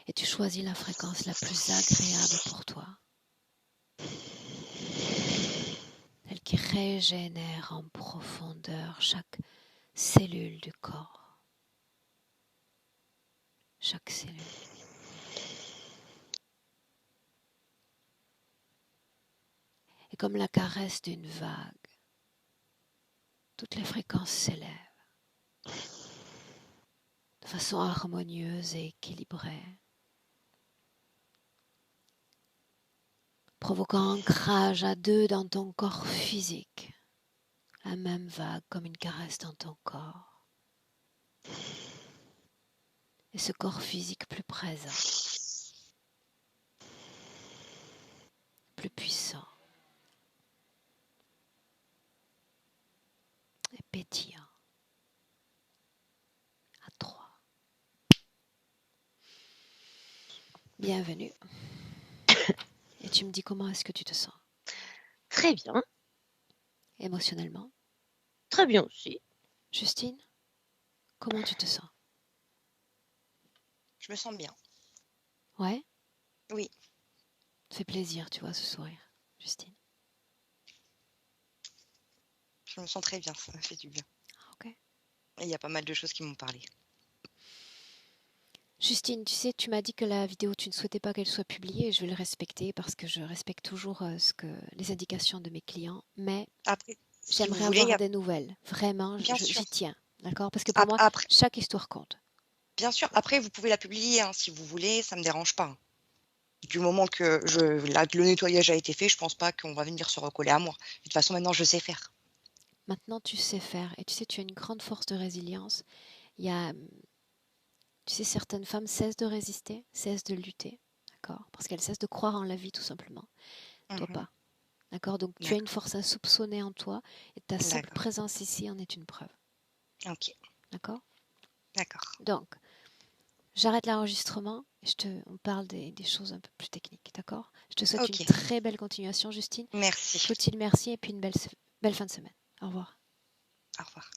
Et tu choisis la fréquence la plus agréable pour toi. Celle qui régénère en profondeur chaque cellule du corps. Chaque cellule. Et comme la caresse d'une vague, toutes les fréquences s'élèvent de façon harmonieuse et équilibrée, provoquant ancrage à deux dans ton corps physique, la même vague comme une caresse dans ton corps. Et ce corps physique plus présent, plus puissant et pétillant. À 3. Bienvenue. Et tu me dis comment est-ce que tu te sens? Très bien. Émotionnellement? Très bien aussi. Justine, comment tu te sens? Je me sens bien. Ouais? Oui. Ça fait plaisir, tu vois, ce sourire, Justine. Je me sens très bien, ça me fait du bien. Ok. Et il y a pas mal de choses qui m'ont parlé. Justine, tu sais, tu m'as dit que la vidéo, tu ne souhaitais pas qu'elle soit publiée et je vais le respecter parce que je respecte toujours les indications de mes clients. Mais Après, si vous j'aimerais voulez, avoir des nouvelles. Vraiment, bien sûr. j'y tiens. D'accord? Parce que pour moi, Après, chaque histoire compte. bien sûr, après, vous pouvez la publier hein, si vous voulez, ça me dérange pas. Du moment que le nettoyage a été fait, je pense pas qu'on va venir se recoller à moi. De toute façon, maintenant, je sais faire. Maintenant, tu sais faire. Et tu sais, tu as une grande force de résilience. Il y a, tu sais, certaines femmes cessent de résister, cessent de lutter. D'accord? Parce qu'elles cessent de croire en la vie, tout simplement. Toi, Mhm. pas. D'accord? Donc, tu as une force insoupçonnée en toi et ta simple D'accord. présence ici en est une preuve. Ok. D'accord? D'accord. Donc, j'arrête l'enregistrement et on parle des choses un peu plus techniques. D'accord? Je te souhaite une Ok. très belle continuation, Justine. Merci. Clotilde, merci et puis une belle fin de semaine. Au revoir. Au revoir.